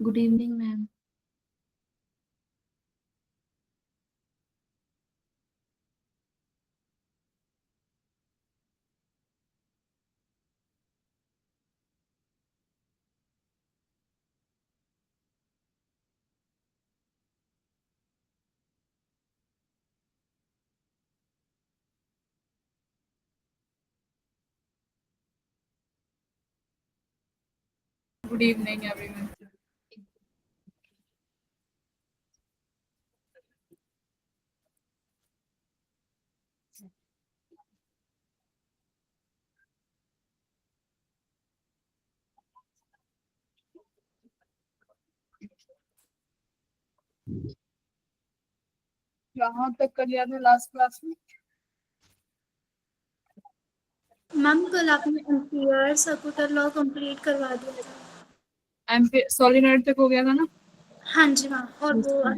Good evening ma'am. Good evening, everyone. कहाँ तक कर लिया था लास्ट क्लास में? मैम कल आपने एम्पियर सर्कुलर लॉ कंप्लीट करवा दिया था। एमपी सोलिनॉइड तक हो गया था ना? हाँ जी मैम, और वो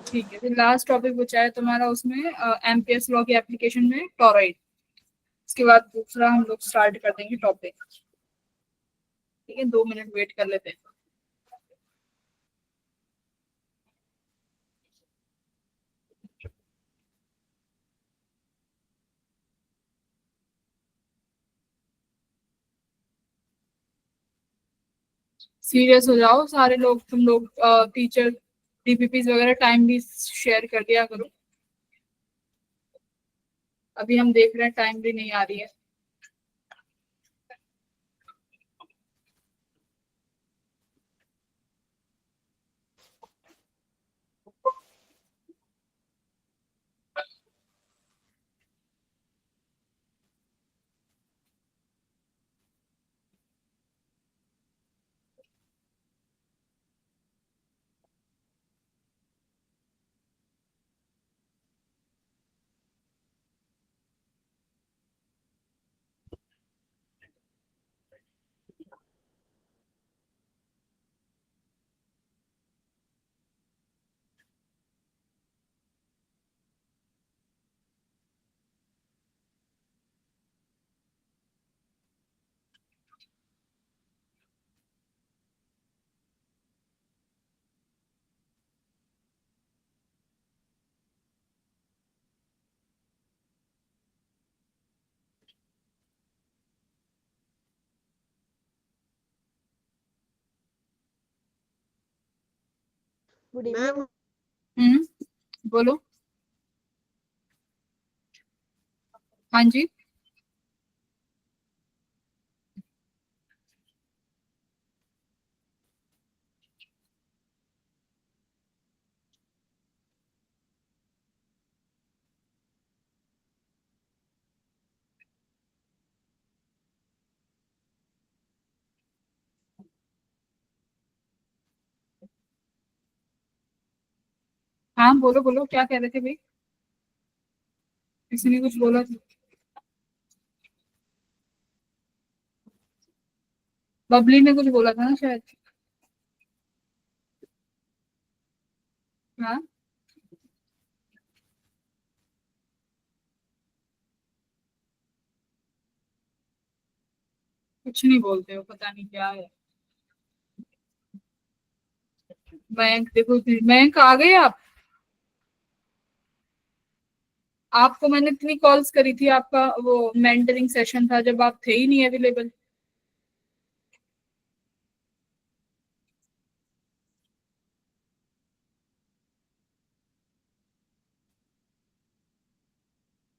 ठीक है, तो लास्ट टॉपिक बचा है तुम्हारा उसमें एमपीएस लॉ की एप्लीकेशन में टॉरॉइड। उसके बाद दूसरा हम लोग स्टार्ट कर देंगे टॉपिक। ठीक है, 2 मिनट वेट कर लेते हैं। सीरियस हो जाओ सारे लोग, तुम लोग टीचर डीपीपीज वगैरह टाइम भी शेयर कर दिया करो। अभी हम देख रहे हैं टाइम भी नहीं आ रही है। Good evening. बोलो। हाँ जी। हाँ बोलो बोलो, क्या कह रहे थे भाई? किसी ने कुछ बोला था? बबली ने कुछ बोला था ना शायद। हाँ, कुछ नहीं बोलते हो, पता नहीं क्या है। मयंक देखो, मयंक आ गए आप? आपको मैंने इतनी कॉल्स करी थी, आपका वो मेंटरिंग सेशन था जब आप थे ही नहीं अवेलेबल।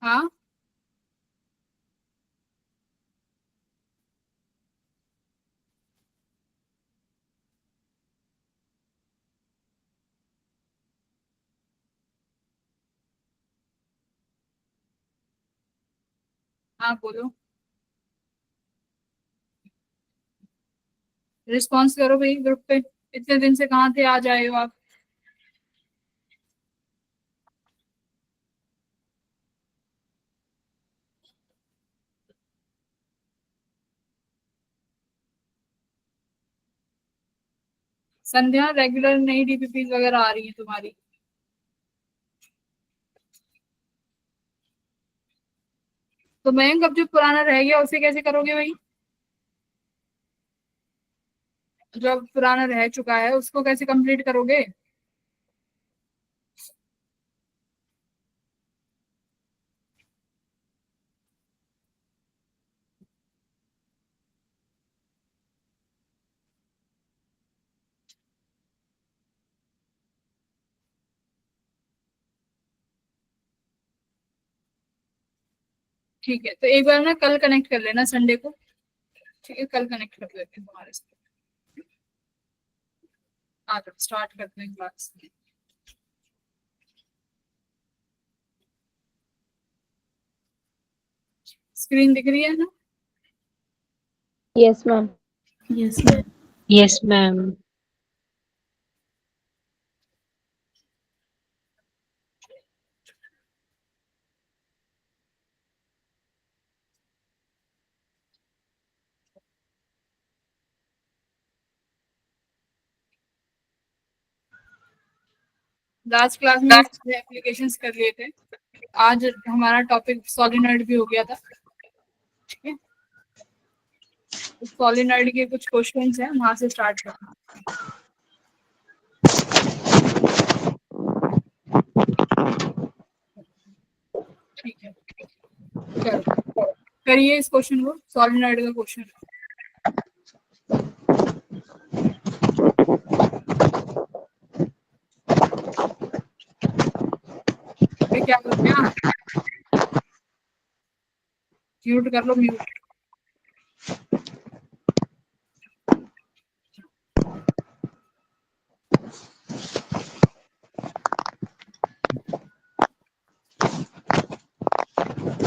हाँ हाँ बोलो। रिस्पॉन्स करो भाई ग्रुप पे। इतने दिन से कहाँ थे, आज आए हो आप? संध्या रेगुलर नई डीपीपीज वगैरह आ रही है तुम्हारी? तो मयंक अब जो पुराना रह गया उसे कैसे करोगे भाई? जो अब पुराना रह चुका है उसको कैसे कंप्लीट करोगे? ठीक है, तो एक बार ना कल कनेक्ट कर लेना संडे को। ठीक है, कल कनेक्ट कर लेते हैं तुम्हारे साथ। आ जाओ, स्टार्ट करते हैं क्लास। स्क्रीन दिख रही है ना? Yes, ma'am. Yes, ma'am. Yes, ma'am. Last class में एप्लीकेशंस कर लिए थे। आज हमारा टॉपिक सॉलिनॉइड भी हो गया था। ठीक है, सॉलिनॉइड के कुछ क्वेश्चंस हैं, वहां से स्टार्ट करना। ठीक है, चलो करिए इस क्वेश्चन को। सॉलिनॉइड का क्वेश्चन क्या कर गया? म्यूट कर लो, म्यूट।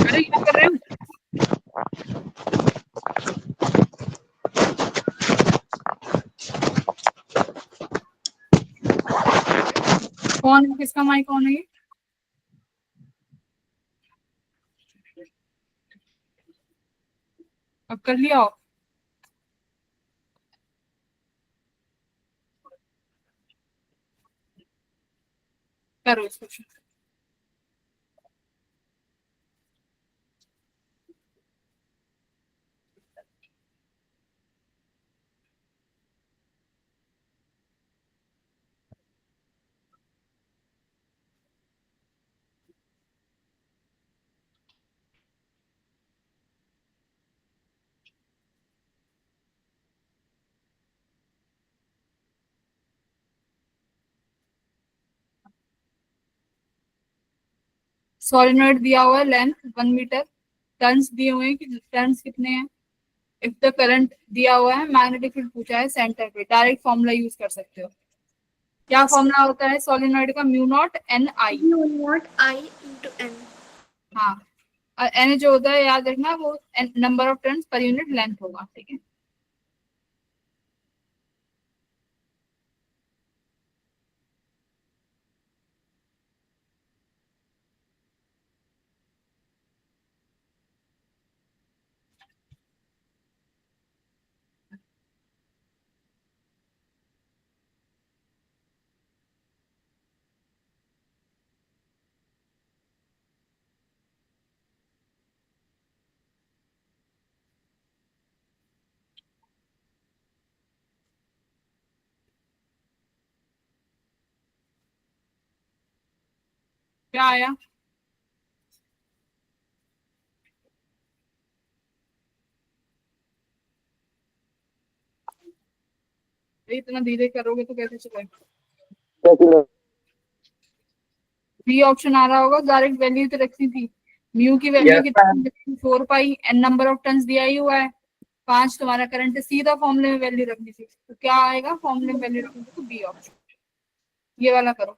अरे क्या कर रहे हो? कौन है, किसका माइक ऑन है? ये अब कर लिया हो? करो इस क्वेश्चन। सॉलिनॉइड दिया हुआ है, लेंथ 1 मीटर। टर्न्स दिए हुए हैं कि टर्न्स कितने हैं। इफ द करंट दिया हुआ है, मैग्नेटिक फील्ड पूछा है सेंटर पे, डायरेक्ट फॉर्मूला यूज कर सकते हो। क्या फॉर्मूला होता है सॉलिनॉइड का? Mu naught N I. Mu naught I into N. हाँ, और एन जो होता है याद रखना, वो number of turns per unit length होगा। ठीक है, क्या आया? इतना धीरे करोगे तो कैसे चलेगा? बी ऑप्शन आ रहा होगा, डायरेक्ट वैल्यू तो रखनी थी। म्यू की वैल्यू कितनी? 4 पाई। एन नंबर ऑफ टर्न्स दिया ही हुआ है, 5 तुम्हारा करंट है, सीधा फॉर्मूले में वैल्यू रखनी थी। तो क्या आएगा फॉर्मूले में वैल्यू रखनी थी? तो बी ऑप्शन, ये वाला करो।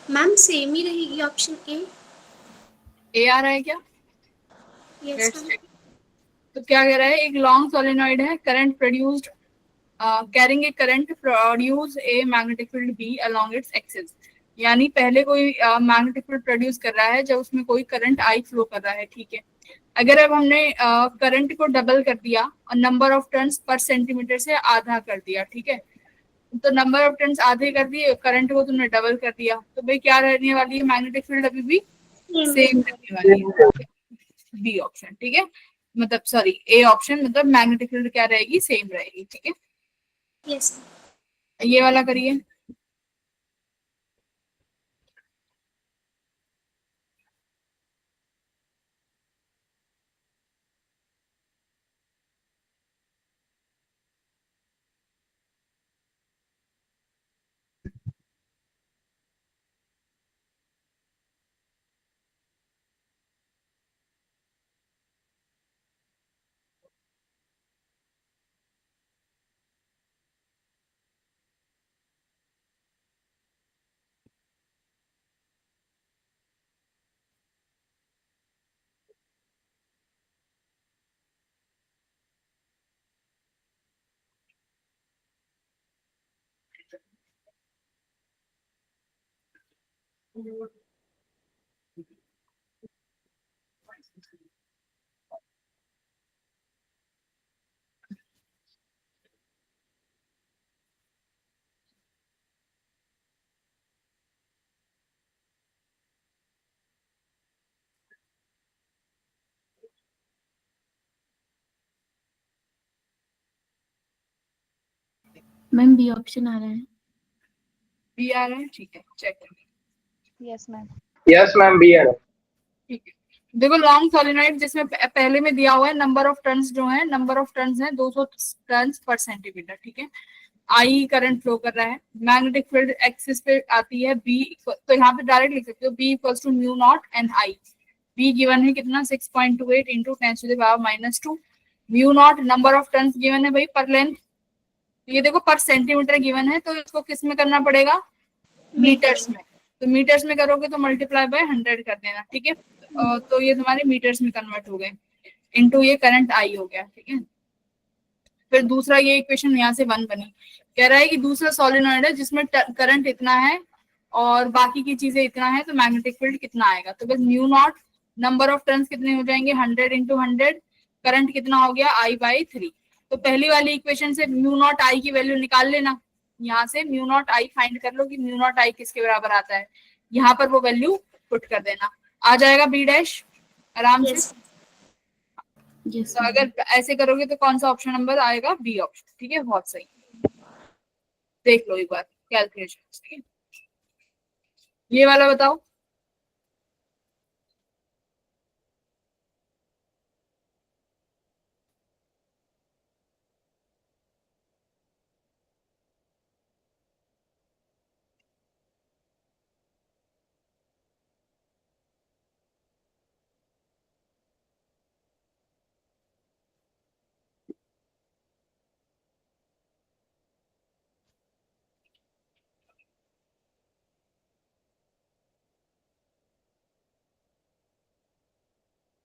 मैम सेम ही रहेगी ऑप्शन ए। आ रहा है क्या? Yes Let's ma'am. check. तो क्या कह रहा है, एक लॉन्ग सोलेनॉइड है, current produced carrying a current produce a magnetic field B along its axis. यानी पहले कोई मैग्नेटिक फील्ड प्रोड्यूस कर रहा है जब उसमें कोई करंट आई फ्लो कर रहा है, ठीक है। अगर अब हमने करंट को डबल कर दिया और नंबर ऑफ टर्न्स पर सेंटीमीटर से आधा कर दिया, ठीक है, तो नंबर ऑफ टर्न्स आधे कर दिए, करंट को तुमने डबल कर दिया, तो भाई क्या रहने वाली है, मैग्नेटिक फील्ड अभी भी सेम रहने वाली है, बी ऑप्शन, ठीक है, मतलब सॉरी ए ऑप्शन, मतलब मैग्नेटिक फील्ड क्या रहेगी, सेम रहेगी, ठीक है। यस। ये वाला करिए। मैम बी ऑप्शन आ रहा है। बी आ रहा है, ठीक है, चेक करिए। Yes ma'am. Yes ma'am, B R. ठीक है, देखो लॉन्ग सोलिनॉइड जिसमें पहले में दिया हुआ है नंबर ऑफ टर्न्स जो है, नंबर ऑफ टर्न्स है 200 टर्न्स पर सेंटीमीटर, ठीक है। आई करंट फ्लो कर रहा है, मैग्नेटिक फील्ड एक्सिस पे आती है बी, तो यहाँ पे डायरेक्ट लिख सकते हो B equals to mu naught N I. B given है कितना, 6.28 into 10⁻²। Mu naught number of turns given है भाई पर लेंथ, ये देखो पर सेंटीमीटर गिवन है, तो इसको किस में करना पड़ेगा, मीटर्स में। तो मीटर्स में करोगे तो मल्टीप्लाई बाय 100 कर देना, ठीक है। तो ये तुम्हारे मीटर्स में कन्वर्ट हो गए, इनटू ये करंट आई हो गया, ठीक है। फिर दूसरा ये इक्वेशन यहाँ से 1 बनी, कह रहा है कि दूसरा सोलिनॉइड है जिसमें करंट इतना है और बाकी की चीजें इतना है, तो मैग्नेटिक फील्ड कितना आएगा, तो बस mu naught number of turns कितने हो जाएंगे, 100 इंटू 100, करंट कितना हो गया I/3। तो पहली वाली इक्वेशन से म्यू नॉट आई की वैल्यू निकाल लेना, यहाँ से म्यू नॉट आई फाइंड कर लो कि म्यू नॉट आई किसके बराबर आता है, यहाँ पर वो वैल्यू पुट कर देना, आ जाएगा बी डैश आराम से। यस तो अगर ऐसे करोगे तो कौन सा ऑप्शन नंबर आएगा, बी ऑप्शन, ठीक है, बहुत सही। देख लो एक बार कैलकुलेशन, ठीक है। ये वाला बताओ।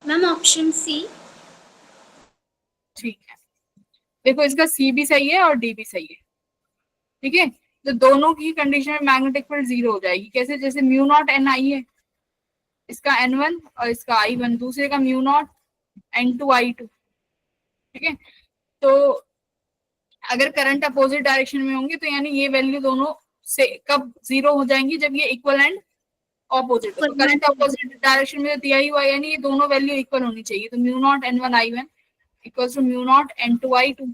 Ma'am option C. ठीक है, देखो इसका सी भी सही है और डी भी सही है, ठीक है। तो दोनों की कंडीशन में मैग्नेटिक फील्ड 0 हो जाएगी, कैसे, जैसे म्यू नॉट एन आई है, इसका N1 और इसका I1, दूसरे का म्यू नॉट N2 I2, ठीक है। तो अगर करंट अपोजिट डायरेक्शन में होंगे तो यानी ये वैल्यू दोनों से कब 0 हो जाएंगी, जब ये इक्वल एंड ऑपोजिट, तो करंट अपोजिट डायरेक्शन में दिया ही हुआ है, यानी ये दोनों वैल्यू इक्वल होनी चाहिए, तो mu naught N1 I1 equal to mu naught N2 I2।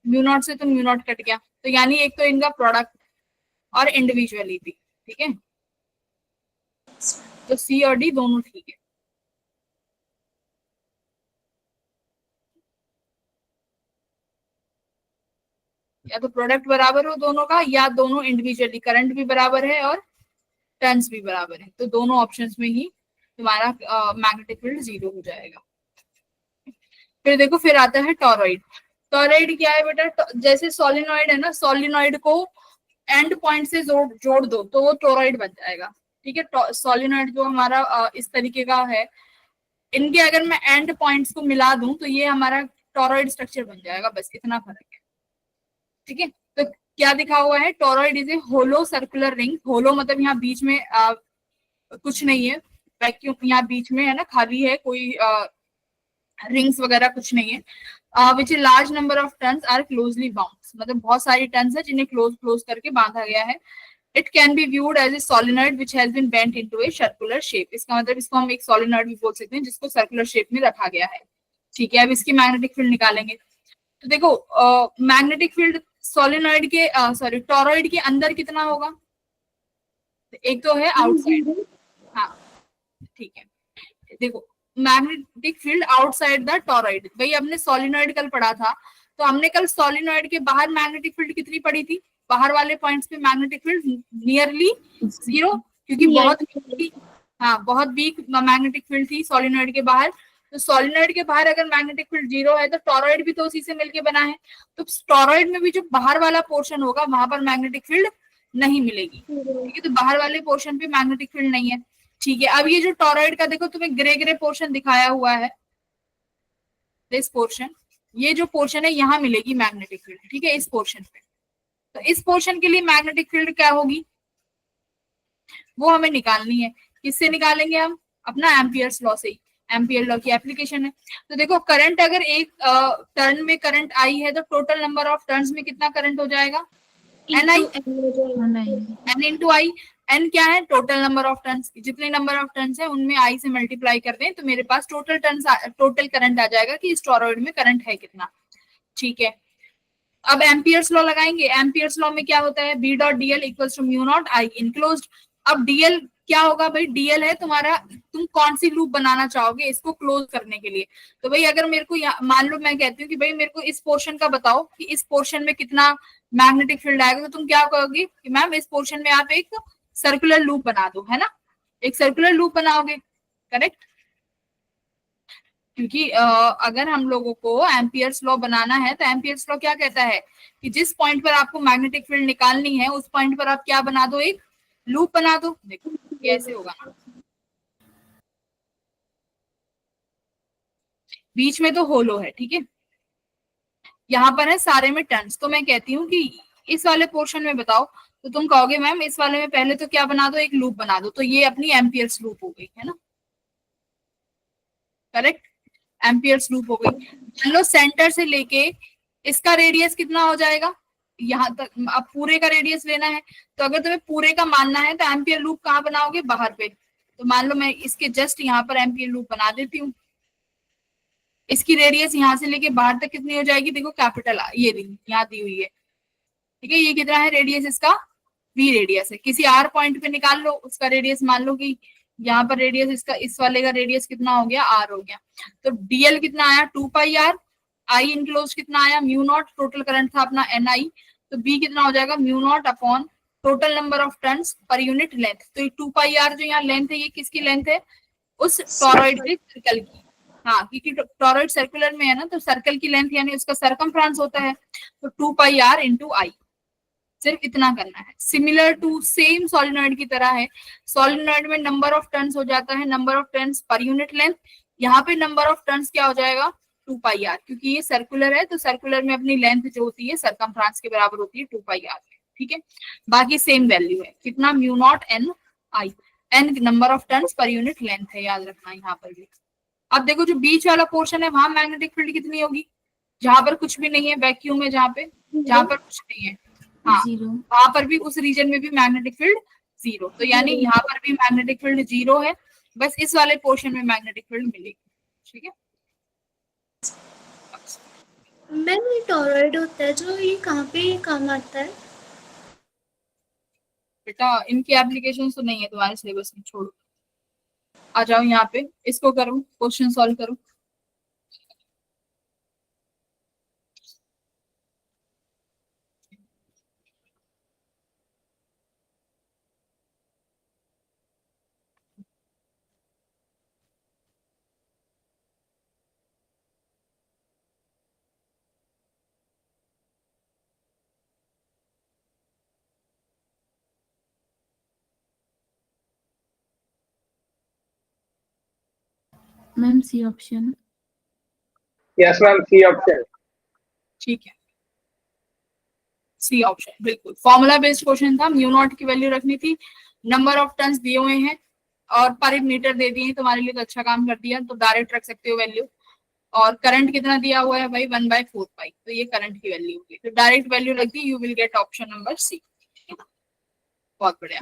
Mu naught से तो म्यू नॉट कट गया, तो यानी एक तो इनका प्रोडक्ट और इंडिविजुअलिटी, ठीक है। तो सी और डी दोनों ठीक है। या तो प्रोडक्ट बराबर हो दोनों का, या दोनों इंडिविजुअली, करंट भी बराबर है और टर्न्स भी बराबर है, तो दोनों ऑप्शंस में ही तुम्हारा मैग्नेटिक फील्ड 0 हो जाएगा। फिर देखो, फिर आता है टॉरॉइड। टॉरॉइड क्या है बेटा, जैसे सोलिनॉइड है ना, सोलिनॉइड को एंड पॉइंट से जोड़ दो तो वो टोरॉइड बन जाएगा, ठीक है। सोलिनॉइड जो हमारा इस तरीके का है, इनके अगर मैं एंड पॉइंट्स को मिला दूं तो ये हमारा टोरॉइड स्ट्रक्चर बन जाएगा, बस इतना फर्क है। ठीक है, तो क्या दिखा हुआ है, toroid is a hollow circular ring. Hollow मतलब यहाँ बीच में कुछ नहीं है, वैक्यूम यहाँ बीच में है ना, खाली है, कोई रिंग्स वगैरह कुछ नहीं है। Which a large number of turns are closely bound, मतलब बहुत सारी टर्न्स है जिन्हें क्लोज क्लोज करके बांधा गया है। It can be viewed as a solenoid which has been bent into a circular shape. इसका मतलब इसको हम एक सोलिनॉइड भी बोल सकते हैं जिसको सर्कुलर शेप में रखा गया है। ठीक है, अब इसकी मैग्नेटिक फील्ड निकालेंगे। तो देखो मैग्नेटिक फील्ड सोलिनॉइड के सॉरी टोरॉइड के अंदर कितना होगा, एक तो है आउटसाइड, हाँ ठीक है। देखो magnetic field outside the toroid, भाई हमने सोलिनॉइड कल पढ़ा था, तो हमने कल सोलिनॉइड के बाहर मैग्नेटिक फील्ड कितनी पढ़ी थी, बाहर वाले पॉइंट्स पे मैग्नेटिक फील्ड नियरली 0, क्योंकि बहुत वीक मैग्नेटिक फील्ड थी सोलिनॉइड के बाहर। तो सोलिनॉइड के बाहर अगर मैग्नेटिक फील्ड 0 है तो टोरॉइड भी तो उसी से मिलके बना है, तो टोरॉइड में भी जो बाहर वाला पोर्शन होगा वहां पर मैग्नेटिक फील्ड नहीं मिलेगी। ठीक है, तो बाहर वाले पोर्शन पे मैग्नेटिक फील्ड नहीं है। ठीक है, अब ये जो टोरॉइड का देखो तुम्हें ग्रे ग्रे पोर्शन दिखाया हुआ है, दिस पोर्शन, ये जो पोर्शन है यहाँ मिलेगी मैग्नेटिक फील्ड। ठीक है, इस पोर्शन पे, तो इस पोर्शन के लिए मैग्नेटिक फील्ड क्या होगी वो हमें निकालनी है। किससे निकालेंगे हम, अपना एम्पियर्स लॉ से ही, एम्पियर लॉ की एप्लीकेशन है। तो देखो करंट अगर एक टर्न में करंट आई है तो टोटल नंबर ऑफ टर्न्स में कितना करंट हो जाएगा, N I, N into I. N क्या है, टोटल नंबर ऑफ टर्न्स, जितने नंबर ऑफ टर्न्स है उनमें आई से मल्टीप्लाई कर दें तो मेरे पास टोटल टर्न्स टोटल करंट आ जाएगा कि इस टोरॉइड में करंट है कितना। ठीक है, अब एम्पियर्स लॉ लगाएंगे। एम्पियर्स लॉ में क्या होता है, B dot DL equals to mu naught I enclosed. अब डीएल क्या होगा भाई, डीएल है तुम्हारा, तुम कौन सी लूप बनाना चाहोगे इसको क्लोज करने के लिए। तो भाई अगर मेरे को मान लो मैं कहती हूँ कि भाई मेरे को इस पोर्शन का बताओ कि इस पोर्शन में कितना मैग्नेटिक फील्ड आएगा, तो तुम क्या कहोगे कि मैम इस पोर्शन में आप एक सर्कुलर लूप बना दो, है ना, एक सर्कुलर लूप बनाओगे, करेक्ट। क्योंकि अगर हम लोगों को एम्पियर्स लॉ बनाना है तो एम्पियर्स लॉ क्या कहता है कि जिस पॉइंट पर आपको मैग्नेटिक फील्ड निकालनी है उस पॉइंट पर आप क्या बना दो, एक लूप बना दो। देखो कैसे होगा, बीच में तो होलो है, ठीक है, यहाँ पर है सारे में टर्न्स। तो मैं कहती हूँ कि इस वाले पोर्शन में बताओ, तो तुम कहोगे मैम इस वाले में पहले तो क्या बना दो, एक लूप बना दो। तो ये अपनी एम्पियर्स लूप हो गई, है ना, करेक्ट, एम्पियर्स लूप हो गई। मान लो सेंटर से लेके इसका रेडियस कितना हो जाएगा, यहाँ तक अब पूरे का रेडियस लेना है, तो अगर तुम्हें पूरे का मानना है तो एम्पियर लूप कहाँ बनाओगे, बाहर पे। तो मान लो मैं इसके जस्ट यहाँ पर एम्पियर लूप बना देती हूँ। इसकी रेडियस यहाँ से लेके बाहर तक कितनी हो जाएगी, देखो कैपिटल ये रिंग यहाँ दी हुई है, ठीक है, ये कितना है रेडियस इसका, वी रेडियस है। किसी आर पॉइंट पे निकाल लो उसका रेडियस, मान लो कि यहाँ पर रेडियस इसका, इस वाले का रेडियस कितना हो गया, आर हो गया। तो डीएल कितना आया, 2 पाई आर, आई इनक्लोज कितना आया, म्यू नॉट, टोटल करंट था अपना एन आई, तो बी कितना हो जाएगा, mu naught upon total number of turns per unit length. तो ये 2 पाई आर जो यहाँ लेंथ है ये किसकी लेंथ है, उस टोरॉइड के सर्कल की। हाँ, क्योंकि टोरॉइड सर्कुलर में है ना, तो सर्कल की लेंथ यानी उसका सरकमफ्रेंस होता है, तो 2 पाई आर इंटू आई, सिर्फ इतना करना है। सिमिलर टू सेम सोलिनॉइड की तरह है, सोलिनॉइड में नंबर ऑफ टर्न्स हो जाता है number of turns per unit length, यहाँ पे नंबर ऑफ टर्न्स क्या हो जाएगा, 2 पाई आर, क्योंकि ये सर्कुलर है तो सर्कुलर में अपनी लेंथ जो होती है सरकमफ्रेंस के बराबर होती है 2 पाई आर। ठीक है, बाकी सेम वैल्यू है, कितना, mu naught N I, N number of turns per unit length है, याद रखना यहाँ पर भी। अब देखो जो बीच वाला पोर्शन है वहां मैग्नेटिक फील्ड कितनी होगी, जहां पर कुछ भी नहीं है, वैक्यूम है, जहां पर कुछ नहीं है, हाँ, वहां पर भी उस रीजन में भी मैग्नेटिक फील्ड 0। तो यानी यहाँ पर भी मैग्नेटिक फील्ड 0 है, बस इस वाले पोर्शन में मैग्नेटिक फील्ड मिलेगी। ठीक है, मैम ये टोरॉइड होता है जो, ये कहाँ पे काम आता है? बेटा इनकी एप्लीकेशन तो नहीं है तुम्हारे सिलेबस में, छोड़ो, आ जाओ यहाँ पे, इसको करो, क्वेश्चन सॉल्व करो। Ma'am C option. Yes ma'am, C option. ठीक है, सी ऑप्शन, बिल्कुल फॉर्मूला बेस्ड क्वेश्चन था, म्यू नॉट की वैल्यू रखनी थी, नंबर ऑफ टन्स दिए हुए हैं और पर मीटर दे दिए तुम्हारे लिए, तो अच्छा काम कर दिया, तो डायरेक्ट रख सकते हो वैल्यू। और करंट कितना दिया हुआ है भाई 1/4 पाई, तो ये करंट की वैल्यू होगी, तो डायरेक्ट वैल्यू रख दी, you will get option number C. बहुत बढ़िया।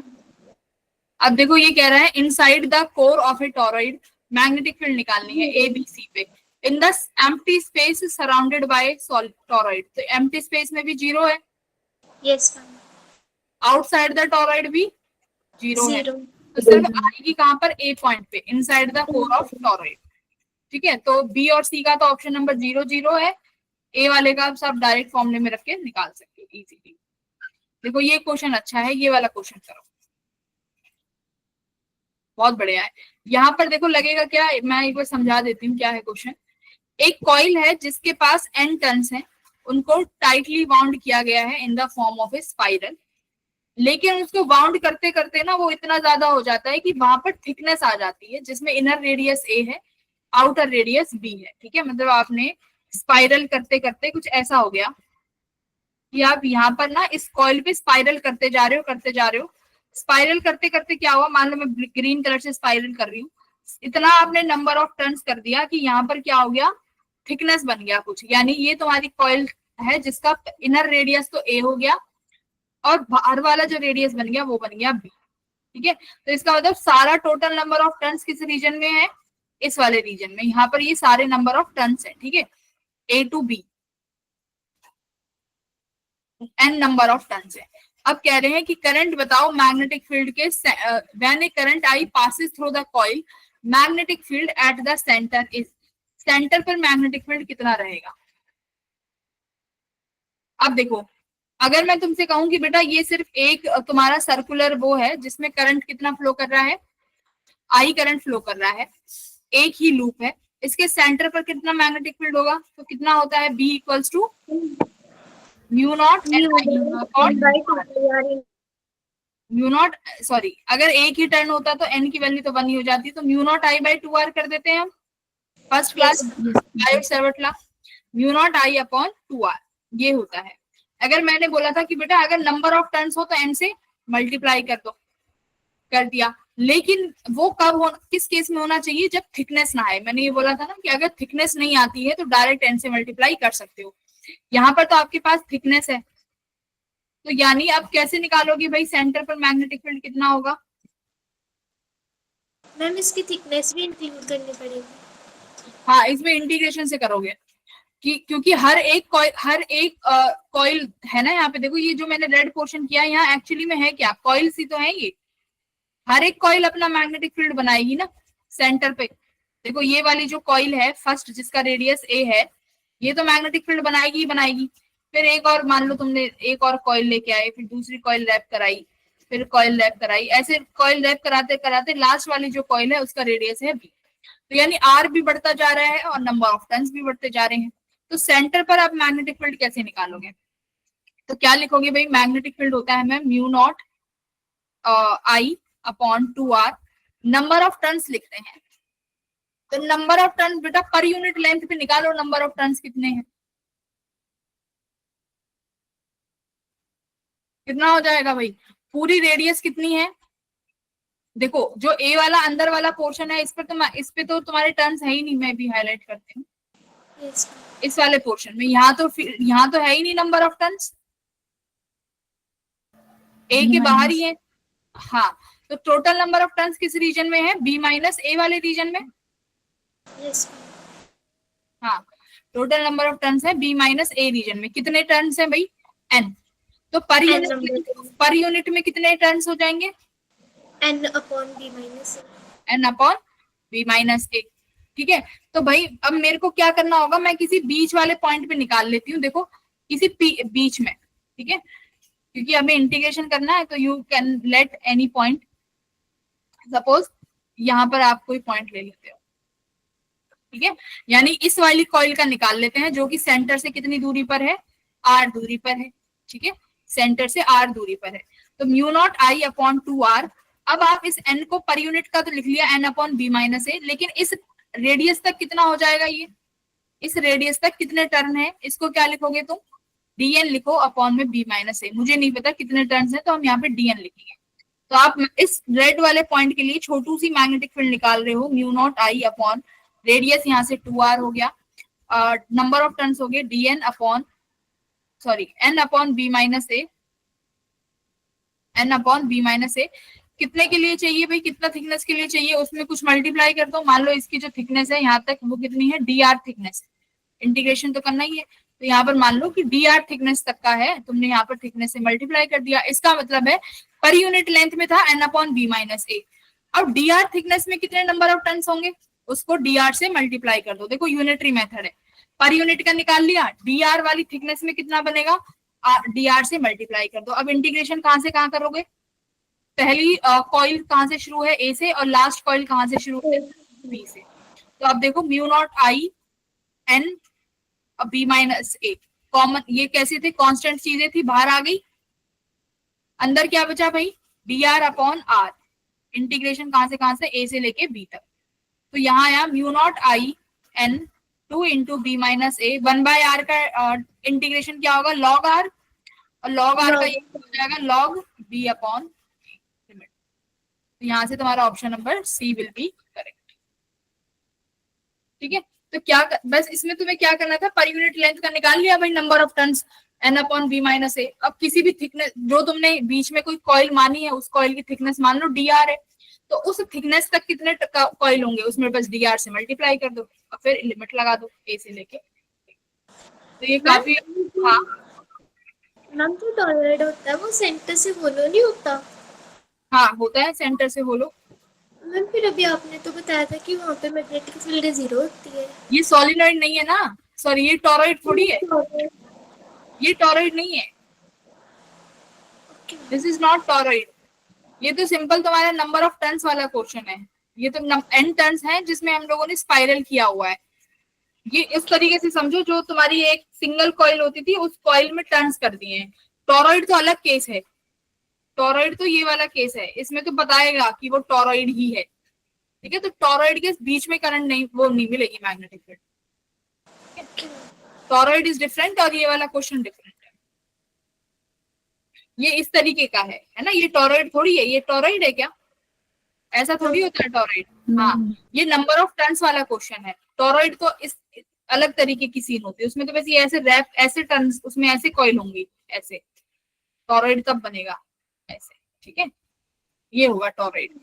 अब देखो ये कह रहा है inside the core of a toroid magnetic field निकालनी है ए बी सी पे in the empty space surrounded by toroid, तो एम्प्टी स्पेस में भी 0 है, yes ma'am. Outside the toroid भी 0 है, 0। तो सिर्फ आएगी कहां पर, ए पॉइंट पे inside the core of toroid. ठीक है, तो बी और सी का तो ऑप्शन नंबर 0 0 है, ए वाले का सब डायरेक्ट फॉर्मूले में रख के निकाल सकते हो इजीली। देखो ये क्वेश्चन अच्छा है, ये वाला क्वेश्चन करो, बहुत बढ़िया है। यहाँ पर देखो लगेगा क्या, मैं एक बार समझा देती हूँ क्या है क्वेश्चन। एक कॉइल है जिसके पास n टर्न्स हैं, उनको टाइटली बाउंड किया गया है in the form of A spiral, लेकिन उसको बाउंड करते करते ना वो इतना ज्यादा हो जाता है कि वहां पर थिकनेस आ जाती है, जिसमें इनर रेडियस a है, आउटर रेडियस b है। ठीक है, मतलब आपने स्पाइरल करते करते कुछ ऐसा हो गया कि आप यहाँ पर ना इस कॉइल पे स्पाइरल करते जा रहे हो, स्पाइरल करते करते क्या हुआ, मान लो मैं ग्रीन कलर से स्पाइरल कर रही हूँ, इतना आपने नंबर ऑफ टर्न्स कर दिया कि यहाँ पर क्या हो गया, थिकनेस बन गया कुछ, यानी ये तुम्हारी कॉइल है जिसका इनर रेडियस तो ए हो गया और बाहर वाला जो रेडियस बन गया वो बन गया बी। ठीक है, तो इसका मतलब सारा टोटल नंबर ऑफ टर्न्स किस रीजन में है, इस वाले रीजन में, यहाँ पर ये सारे नंबर ऑफ टर्न्स है। ठीक है, A to B n number of turns है। अब कह रहे हैं कि करंट बताओ मैग्नेटिक फील्ड के, when a current I passes through the coil magnetic field at the centre is, centre पर मैग्नेटिक फील्ड कितना रहेगा। अब देखो अगर मैं तुमसे कहूं कि बेटा ये सिर्फ एक तुम्हारा सर्कुलर वो है जिसमें करंट कितना फ्लो कर रहा है, आई करंट फ्लो कर रहा है, एक ही लूप है, इसके सेंटर पर कितना मैग्नेटिक फील्ड होगा, तो कितना होता है B equals to mu naught mu naught, sorry अगर एक ही टर्न होता तो n की वैल्यू तो 1 ही हो जाती, तो mu naught I by 2r कर देते हैं हम, फर्स्ट क्लास बायो सेवर्ट ला, म्यू नॉट आई अपॉन 2r ये होता है। अगर मैंने बोला था कि बेटा अगर नंबर ऑफ टर्न्स हो तो n से मल्टीप्लाई कर दो, कर दिया, लेकिन वो कब हो, किस केस में होना चाहिए, जब थिकनेस ना आए। मैंने ये बोला था ना कि अगर थिकनेस नहीं आती है तो डायरेक्ट n से मल्टीप्लाई कर सकते हो, यहाँ पर तो आपके पास थिकनेस है, तो यानी आप कैसे निकालोगे भाई सेंटर पर मैग्नेटिक फील्ड कितना होगा। मैम इसकी थिकनेस भी इंक्लूड करनी पड़ेगी। हाँ इसमें इंटीग्रेशन से करोगे कि क्योंकि हर एक कॉइल है ना, यहाँ पे देखो ये जो मैंने रेड पोर्शन किया यहाँ एक्चुअली में है क्या, कॉइल सी तो है ये, हर एक कॉइल अपना मैग्नेटिक फील्ड बनाएगी ना सेंटर पे। देखो ये वाली जो कॉइल है फर्स्ट जिसका रेडियस a है, ये तो मैग्नेटिक फील्ड बनाएगी ही बनाएगी, फिर एक और मान लो तुमने एक और कॉइल लेके आए, फिर दूसरी कॉइल रैप कराई, फिर कॉइल रैप कराई, ऐसे कॉइल रैप कराते कराते लास्ट वाली जो कॉइल है उसका रेडियस है b, तो यानी r भी बढ़ता जा रहा है और नंबर ऑफ टर्न्स भी बढ़ते जा रहे हैं। तो सेंटर पर आप मैग्नेटिक फील्ड कैसे निकालोगे, तो क्या लिखोगे भाई, मैग्नेटिक फील्ड होता है ma'am mu naught I upon 2r, number of turns लिखते हैं, तो नंबर ऑफ टर्न्स बेटा पर यूनिट लेंथ पे निकालो, नंबर ऑफ टर्न्स कितने हैं, कितना हो जाएगा भाई, पूरी रेडियस कितनी है, देखो जो ए वाला अंदर वाला पोर्शन है इस पे तो तुम्हारे टर्न्स है ही नहीं, मैं भी हाईलाइट करती हूँ यस इस वाले पोर्शन में, यहाँ तो है ही नहीं नंबर ऑफ टर्न्स, ए के बाहर ही है। हाँ तो टोटल नंबर ऑफ टर्न्स किस रीजन में है, बी माइनस ए वाले रीजन में। यस हाँ टोटल नंबर ऑफ टर्न्स है बी माइनस ए रीजन में, कितने टर्न्स है भाई n, तो पर यूनिट में कितने टर्न्स हो जाएंगे, n upon b minus n upon b minus A. ठीक है, तो भाई अब मेरे को क्या करना होगा, मैं किसी बीच वाले पॉइंट पे निकाल लेती हूँ, देखो किसी बीच में, ठीक है, क्योंकि हमें इंटीग्रेशन करना है, तो you can let any point, suppose यहाँ पर आप कोई पॉइंट ले लेते हो, ठीक है, यानी इस वाली कॉइल का निकाल लेते हैं जो कि सेंटर से कितनी दूरी पर है, r दूरी पर है। ठीक है, सेंटर से r दूरी पर है, तो म्यू नॉट आई अपॉन 2r। अब आप इस n को पर यूनिट का तो लिख लिया n अपॉन b माइनस ए, लेकिन इस रेडियस तक कितना हो जाएगा, ये इस रेडियस तक कितने टर्न है, इसको क्या लिखोगे तुम, dn लिखो अपॉन में b माइनस ए। मुझे नहीं पता कितने टर्न्स हैं, तो हम यहाँ पे dn लिखेंगे। तो आप इस रेड वाले पॉइंट के लिए छोटू सी मैग्नेटिक फील्ड निकाल रहे हो, म्यू नॉट आई अपॉन रेडियस यहाँ से 2r हो गया, नंबर ऑफ टर्न्स हो गए dn upon n upon b minus A, n upon b minus A. कितने के लिए चाहिए भाई, कितना थिकनेस के लिए चाहिए, उसमें कुछ मल्टीप्लाई कर दो। मान लो इसकी जो थिकनेस है यहाँ तक वो कितनी है, dr थिकनेस, इंटीग्रेशन तो करना ही है। तो यहाँ पर मान लो कि dr थिकनेस तक का है, तुमने यहाँ पर थिकनेस से मल्टीप्लाई कर दिया। इसका मतलब है पर यूनिट लेंथ में था n upon b minus A. अब dr थिकनेस में कितने नंबर ऑफ टर्न्स होंगे, उसको dr से मल्टीप्लाई कर दो। देखो यूनिटरी मेथड है, पर यूनिट का निकाल लिया, dr वाली थिकनेस में कितना बनेगा, dr से मल्टीप्लाई कर दो। अब इंटीग्रेशन कहां से कहां करोगे, पहली कॉइल कहां से शुरू है, a से, और लास्ट कॉइल कहां से शुरू है, b से। तो अब देखो म्यू नॉट आई n b माइनस ए, कॉमन ये कैसे थे, कांस्टेंट चीजें थी, बाहर आ गई, अंदर क्या बचा भाई, dr अपॉन r। इंटीग्रेशन कहां से a से लेके b तक। तो यहाँ आया म्यू नॉट आई n 2 इंटू बी माइनस ए, 1/r का इंटीग्रेशन क्या होगा, log r, और log r का ये हो जाएगा log b अपॉन। तो यहाँ से तुम्हारा option number C will be correct. ठीक है, तो क्या बस इसमें तुम्हें क्या करना था, पर यूनिट लेंथ का निकाल लिया भाई, number of turns n upon b minus A. अब किसी भी थिकनेस, जो तुमने बीच में कोई कॉइल मानी है, उस कॉइल की थिकनेस मान लो dr है, तो उस थिकनेस तक कितने कॉइल होंगे, उसमें बस dr से मल्टीप्लाई कर दो और फिर लिमिट लगा दो a से लेके। तो ये काफी, हाँ मैम जो टॉलरेट होता है वो सेंटर से होलो नहीं होता? हाँ होता है, सेंटर से होलो। मैम फिर अभी आपने तो बताया था कि वहाँ पे मैग्नेटिक फील्ड 0 होती है। ये सॉलिनॉइड नहीं है ना, सॉरी ये टॉरॉइड थोड़ी है, ये टॉरॉइड नहीं है, दिस इज नॉट टॉरॉइड। ये तो सिंपल तुम्हारा नंबर ऑफ टर्न्स वाला क्वेश्चन है। ये तो n टर्न्स है जिसमें हम लोगों ने स्पाइरल किया हुआ है। ये इस तरीके से समझो, जो तुम्हारी एक सिंगल कॉइल होती थी उस कॉइल में टर्न्स कर दिए हैं। टॉरॉइड तो अलग केस है, टॉरॉइड तो ये वाला केस है, इसमें तो बताएगा कि वो टॉरॉइड ही है। ठीक है, तो टॉरॉइड के बीच में करंट नहीं, वो नहीं मिलेगी magnetic field. Torrid is different और ये वाला क्वेश्चन डिफरेंट है। ये इस तरीके का है ना, ये टॉरॉइड थोड़ी है, ये टॉरॉइड है क्या, ऐसा थोड़ी होता है टॉरॉइड। हाँ, ये नंबर ऑफ टर्न्स वाला क्वेश्चन है। टॉरॉइड तो इस अलग तरीके की सीन होती है, उसमें तो वैसे ऐसे रैप, ऐसे टर्न्स, उसमें ऐसे कॉइल होंगी, ऐसे टॉरॉइड तब बनेगा ऐसे। ठीक है, ये होगा टॉरॉइड।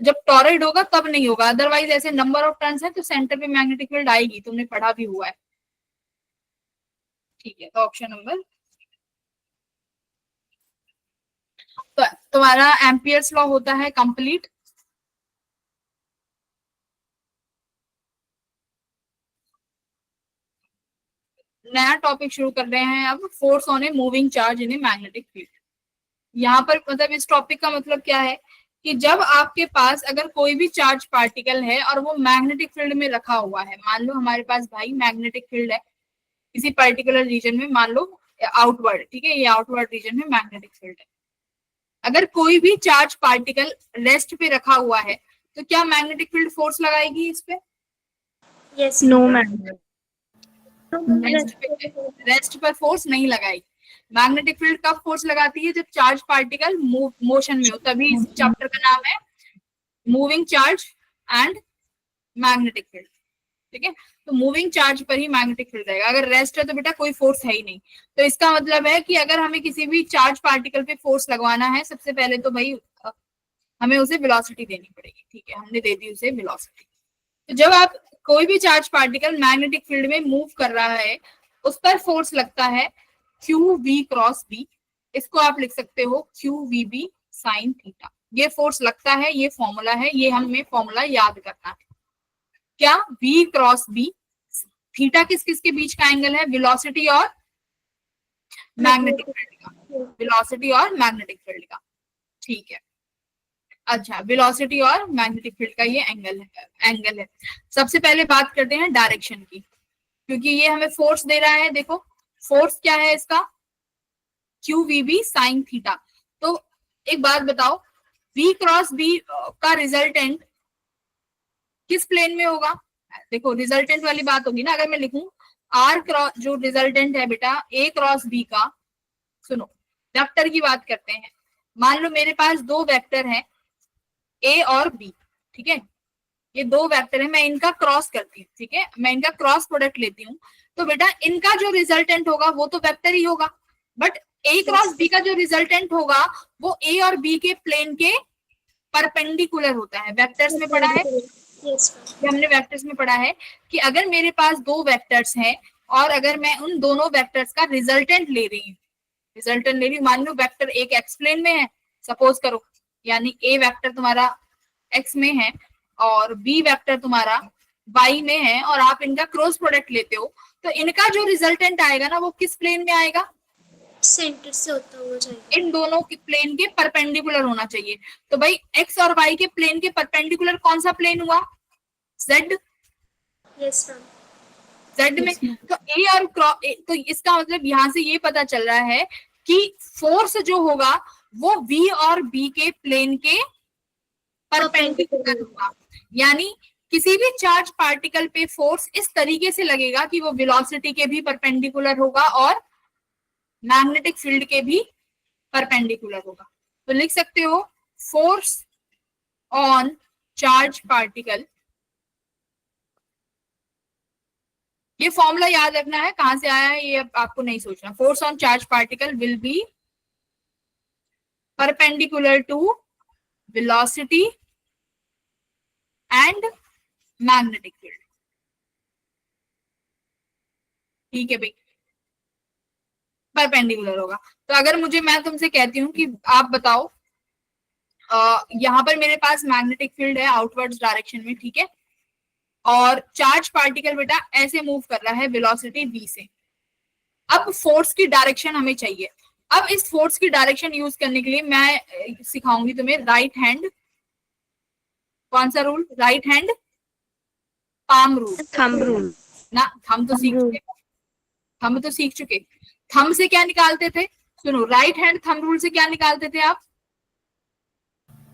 जब टॉरॉइड होगा तब नहीं होगा, अदरवाइज ऐसे नंबर ऑफ टर्न्स है तो सेंटर पे मैग्नेटिक फील्ड आएगी, तुमने पढ़ा भी हुआ है। ठीक है, तो ऑप्शन नंबर, तो तुम्हारा एम्पियर्स लॉ होता है कंप्लीट। नया टॉपिक शुरू कर रहे हैं अब, force on a moving charge in A magnetic field. यहाँ पर मतलब इस टॉपिक का मतलब क्या है कि जब आपके पास अगर कोई भी चार्ज पार्टिकल है और वो मैग्नेटिक फील्ड में रखा हुआ है, मान लो हमारे पास भाई मैग्नेटिक फील्ड है किसी पर्टिकुलर रीजन में, मान लो आउटवर्ड, ठीक है, ये आउटवर्ड रीजन में मैग्नेटिक फील्ड है। अगर कोई भी चार्ज पार्टिकल रेस्ट पे रखा हुआ है तो क्या मैग्नेटिक फील्ड फोर्स लगाएगी इस पे? यस नो मैम, रेस्ट पर फोर्स नहीं लगाएगी। मैग्नेटिक फील्ड कब फोर्स लगाती है, जब चार्ज पार्टिकल मोशन में हो, तभी इस चैप्टर का नाम है moving charge and magnetic field. ठीक है, तो मूविंग चार्ज पर ही मैग्नेटिक फील्ड रहेगा। अगर रेस्ट है तो बेटा कोई फोर्स है ही नहीं। तो इसका मतलब है कि अगर हमें किसी भी चार्ज पार्टिकल पे फोर्स लगवाना है, सबसे पहले तो भाई हमें उसे वेलोसिटी देनी पड़ेगी। ठीक है, हमने दे दी उसे वेलोसिटी। तो जब आप कोई भी चार्ज पार्टिकल मैग्नेटिक फील्ड में मूव कर रहा है, उस पर फोर्स लगता है क्यू वी क्रॉस बी। इसको आप लिख सकते हो Q V B sine theta. ये फोर्स लगता है, ये फॉर्मूला है, ये हमें फॉर्मूला याद करना है। क्या, v क्रॉस बी, थीटा किस किस के बीच का एंगल है, वेलोसिटी और मैग्नेटिक फील्ड का, वेलोसिटी और मैग्नेटिक फील्ड का। ठीक है, अच्छा, वेलोसिटी और मैग्नेटिक फील्ड का ये एंगल है। सबसे पहले बात करते हैं डायरेक्शन की, क्योंकि ये हमें फोर्स दे रहा है। देखो फोर्स क्या है इसका, Q V B sine theta. तो एक बात बताओ, v क्रॉस बी का रिजल्टेंट किस प्लेन में होगा? देखो रिजल्टेंट वाली बात होगी ना, अगर मैं लिखूं आर क्रॉस जो रिजल्टेंट है बेटा ए क्रॉस बी का, सुनो वेक्टर की बात करते हैं। मान लो मेरे पास दो वेक्टर हैं ए और बी, ठीक है, ये दो वेक्टर है, मैं इनका क्रॉस करती हूँ, ठीक है, मैं इनका क्रॉस प्रोडक्ट लेती हूँ, तो बेटा इनका जो रिजल्टेंट होगा वो तो वेक्टर ही होगा, बट ए क्रॉस बी का जो रिजल्टेंट होगा वो ए और बी के प्लेन के परपेंडिकुलर होता है। वेक्टर्स में पढ़ा है, ये हमने वेक्टर्स में पढ़ा है कि अगर मेरे पास दो वेक्टर्स हैं और अगर मैं उन दोनों वेक्टर्स का रिजल्टेंट ले रही हूँ, मान लो वेक्टर एक एक्स प्लेन में है सपोज करो, यानी ए वेक्टर तुम्हारा एक्स में है और बी वेक्टर तुम्हारा वाई में है, और आप इनका क्रॉस प्रोडक्ट लेते हो, तो इनका जो रिजल्टेंट आएगा ना वो किस प्लेन में आएगा, सेंटर से होता हुआ जाएगा, इन दोनों के प्लेन के परपेंडिकुलर होना चाहिए। तो भाई एक्स और वाई के प्लेन के परपेंडिकुलर कौन सा प्लेन हुआ, जेड, यस मैम, जेड में। तो ए और तो इसका मतलब यहां से ये पता चल रहा है कि फोर्स जो होगा वो वी और बी के प्लेन के परपेंडिकुलर होगा, यानी किसी भी चार्ज पार्टिकल पे फोर्स इस तरीके से लगेगा कि वो वेलोसिटी के भी परपेंडिकुलर होगा और मैग्नेटिक फील्ड के भी परपेंडिकुलर होगा। तो लिख सकते हो फोर्स ऑन चार्ज पार्टिकल, ये फॉर्मूला याद रखना है, कहां से आया है ये आपको नहीं सोचना। Force on charge particle will be perpendicular to velocity and magnetic field, ठीक है भाई, परपेंडिकुलर होगा। तो अगर मैं तुमसे कहती हूँ कि आप बताओ यहाँ पर मेरे पास मैग्नेटिक फील्ड है आउटवर्ड्स डायरेक्शन में, ठीक है, और चार्ज पार्टिकल बेटा ऐसे मूव कर रहा है वेलोसिटी v से। अब फोर्स की डायरेक्शन हमें चाहिए। अब इस फोर्स की डायरेक्शन यूज करने के लिए मैं सिखाऊंगी तुम्हें राइट हैंड, कौन सा rule, right hand palm rule, thumb rule ना हम तो सीख चुके। थंब से क्या निकालते थे, सुनो, राइट हैंड थंब रूल से क्या निकालते थे आप,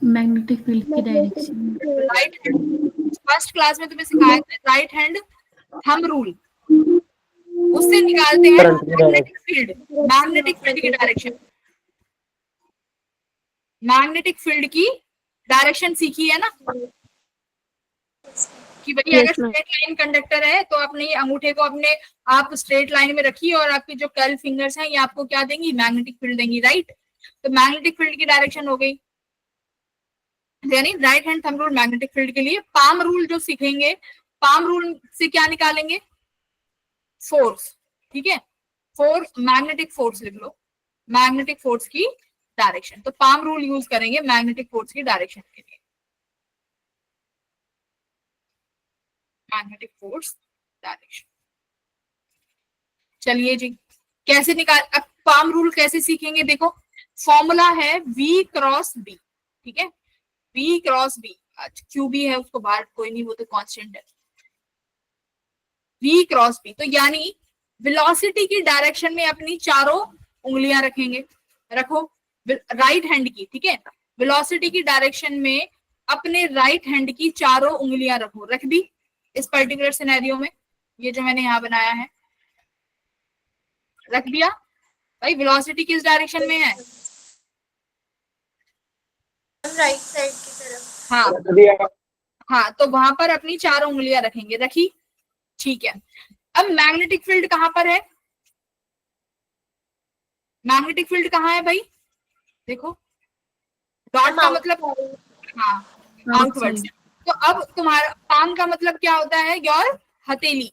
मैग्नेटिक फील्ड की direction. Right hand first class में तुम्हें सिखाया था, राइट हैंड थंब रूल, उससे निकालते हैं मैग्नेटिक फील्ड की डायरेक्शन। मैग्नेटिक फील्ड की डायरेक्शन सीखी है ना कि भाई अगर स्ट्रेट लाइन कंडक्टर है तो अपने अंगूठे को अपने आप स्ट्रेट लाइन में रखिए और आपकी जो 12 फिंगर्स हैं ये आपको क्या देंगी, मैग्नेटिक फील्ड देंगी, राइट। तो मैग्नेटिक फील्ड की डायरेक्शन हो गई, यानी right hand thumb rule magnetic field के लिए। पाम रूल जो सीखेंगे, पाम रूल से क्या निकालेंगे, फोर्स, ठीक है, फोर्स मैग्नेटिक फोर्स लिख लो, मैग्नेटिक फोर्स की डायरेक्शन। तो पाम रूल यूज करेंगे मैग्नेटिक फोर्स की डायरेक्शन के लिए, मैग्नेटिक फोर्स डायरेक्शन। चलिए जी, कैसे निकाल, अब पाम रूल कैसे सीखेंगे, देखो फॉर्मूला है v क्रॉस b, ठीक है, v क्रॉस b, क्यू भी है उसको बाहर कोई नहीं, वो तो कांस्टेंट है, v क्रॉस b। तो यानी वेलोसिटी की डायरेक्शन में अपनी चारों उंगलियां रखेंगे, रखो राइट हैंड की, ठीक है, वेलोसिटी की डायरेक्शन में अपने राइट हैंड की चारों उंगलियां रखो, रख दी इस पर्टिकुलर सिनेरियो में, ये जो मैंने यहाँ बनाया है रख दिया। भाई वेलोसिटी किस डायरेक्शन में है, राइट साइड की तरफ, हाँ, तो वहां पर अपनी चारों उंगलियां रखेंगे, रखी, ठीक है। अब मैग्नेटिक फील्ड कहां पर है, मैग्नेटिक फील्ड कहाँ है भाई, देखो डॉट का मतलब, हाँ आउटवर्ड्स। तो अब तुम्हारा पाम का मतलब क्या होता है, योर हथेली।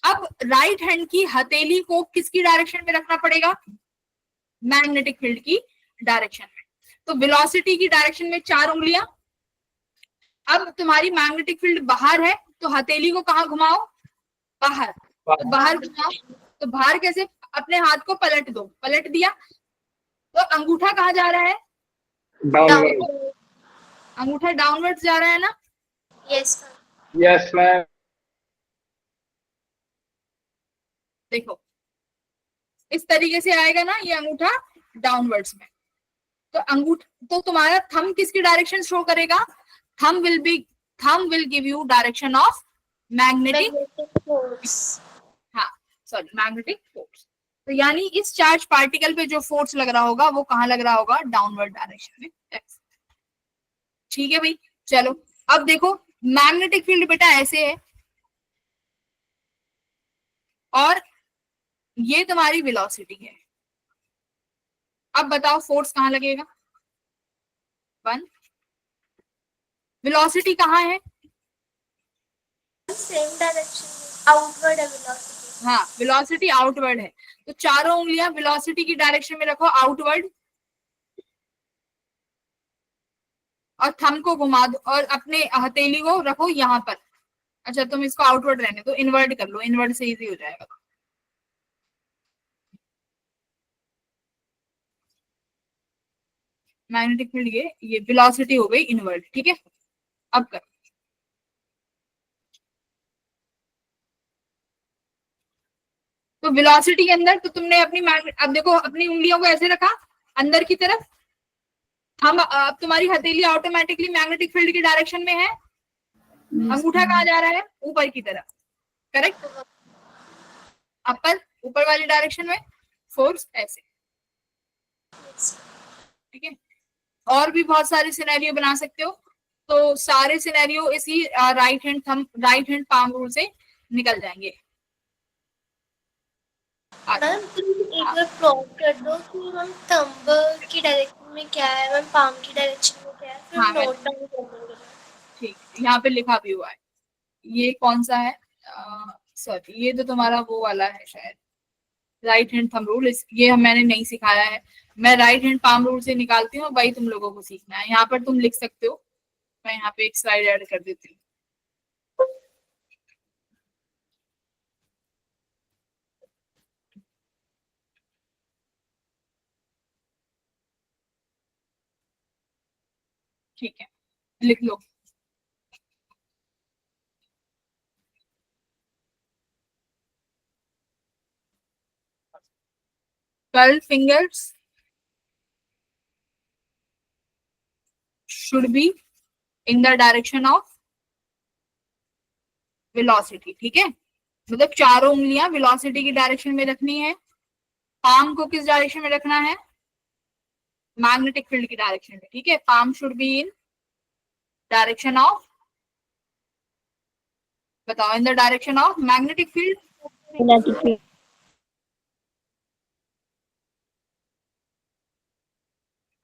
अब राइट हैंड की हथेली को किसकी डायरेक्शन में रखना पड़ेगा, मैग्नेटिक फील्ड की डायरेक्शन में। तो वेलोसिटी की डायरेक्शन में चार उंगलियां। अब तुम्हारी मैग्नेटिक फील्ड बाहर है तो हथेली को कहाँ घुमाओ, बाहर, तो बाहर घुमाओ। तो बाहर कैसे, अपने हाथ को पलट दो, पलट दिया तो अंगूठा कहाँ जा रहा है, अंगूठा डाउनवर्ड्स जा रहा है ना, यस मैम। देखो इस तरीके से आएगा ना ये अंगूठा डाउनवर्ड्स में। तो तो तुम्हारा थंब किसकी डायरेक्शन शो करेगा, thumb will give you direction of magnetic force. हाँ, सॉरी मैग्नेटिक फोर्स। तो यानी इस चार्ज पार्टिकल पे जो फोर्स लग रहा होगा वो कहाँ लग रहा होगा, डाउनवर्ड डायरेक्शन में, X। ठीक है भाई, चलो अब देखो मैग्नेटिक फील्ड बेटा ऐसे है और ये तुम्हारी वेलोसिटी है। अब बताओ फोर्स कहाँ लगेगा, 1। वेलोसिटी कहाँ है, सेम डायरेक्शन, आउटवर्ड है वेलोसिटी। हाँ वेलोसिटी आउटवर्ड है, तो चारों उंगलियां वेलोसिटी की डायरेक्शन में रखो आउटवर्ड, और थंब को घुमा दो और अपने हथेली को रखो यहाँ पर। अच्छा तुम इसको आउटवर्ड रहने दो, इनवर्ट कर लो, इनवर्ट से इजी हो जाएगा। मैग्नेटिक फील्ड ये वेलोसिटी हो गई इनवर्ट, ठीक है। अब कर, तो वेलोसिटी के अंदर तो तुमने अपनी अब देखो अपनी उंगलियों को ऐसे रखा अंदर की तरफ, हम अब तुम्हारी हथेली ऑटोमेटिकली मैग्नेटिक फील्ड की डायरेक्शन में है, अंगूठा कहाँ जा रहा है, ऊपर की तरफ, करेक्ट, अपर ऊपर वाली डायरेक्शन में, फोर्स ऐसे, ठीक है। और भी बहुत सारे सिनेरियो बना सकते हो, तो सारे सिनेरियो इसी राइट हैंड पाम रूल से निकल जाएंगे। मैम प्लीज एक बार प्लॉट कर दो कि मैम थंब की डायरेक्शन में क्या है, मैम पाम की डायरेक्शन में क्या है, फिर हाँ, नोट डाउन कर दूंगी। ठीक, यहाँ पे लिखा भी हुआ है, ये कौन सा है, सॉरी ये तो तुम्हारा वो वाला है शायद, राइट हैंड थंब रूल, ये मैंने नहीं सिखाया है, मैं राइट हैंड पाम रूल से निकालती हूँ, वही तुम लोगों को सीखना है। यहाँ पर तुम लिख सकते हो, मैं यहाँ पे एक स्लाइड ऐड कर देती हूँ। ठीक है, लिख लो। Twelve fingers should be in the direction of velocity, ठीक है, मतलब चारों उंगलियां वेलोसिटी की डायरेक्शन में रखनी है। पाम को किस डायरेक्शन में रखना है, मैग्नेटिक फील्ड की डायरेक्शन में, ठीक है। Palm should be in direction of, बताओ, in the direction of magnetic field.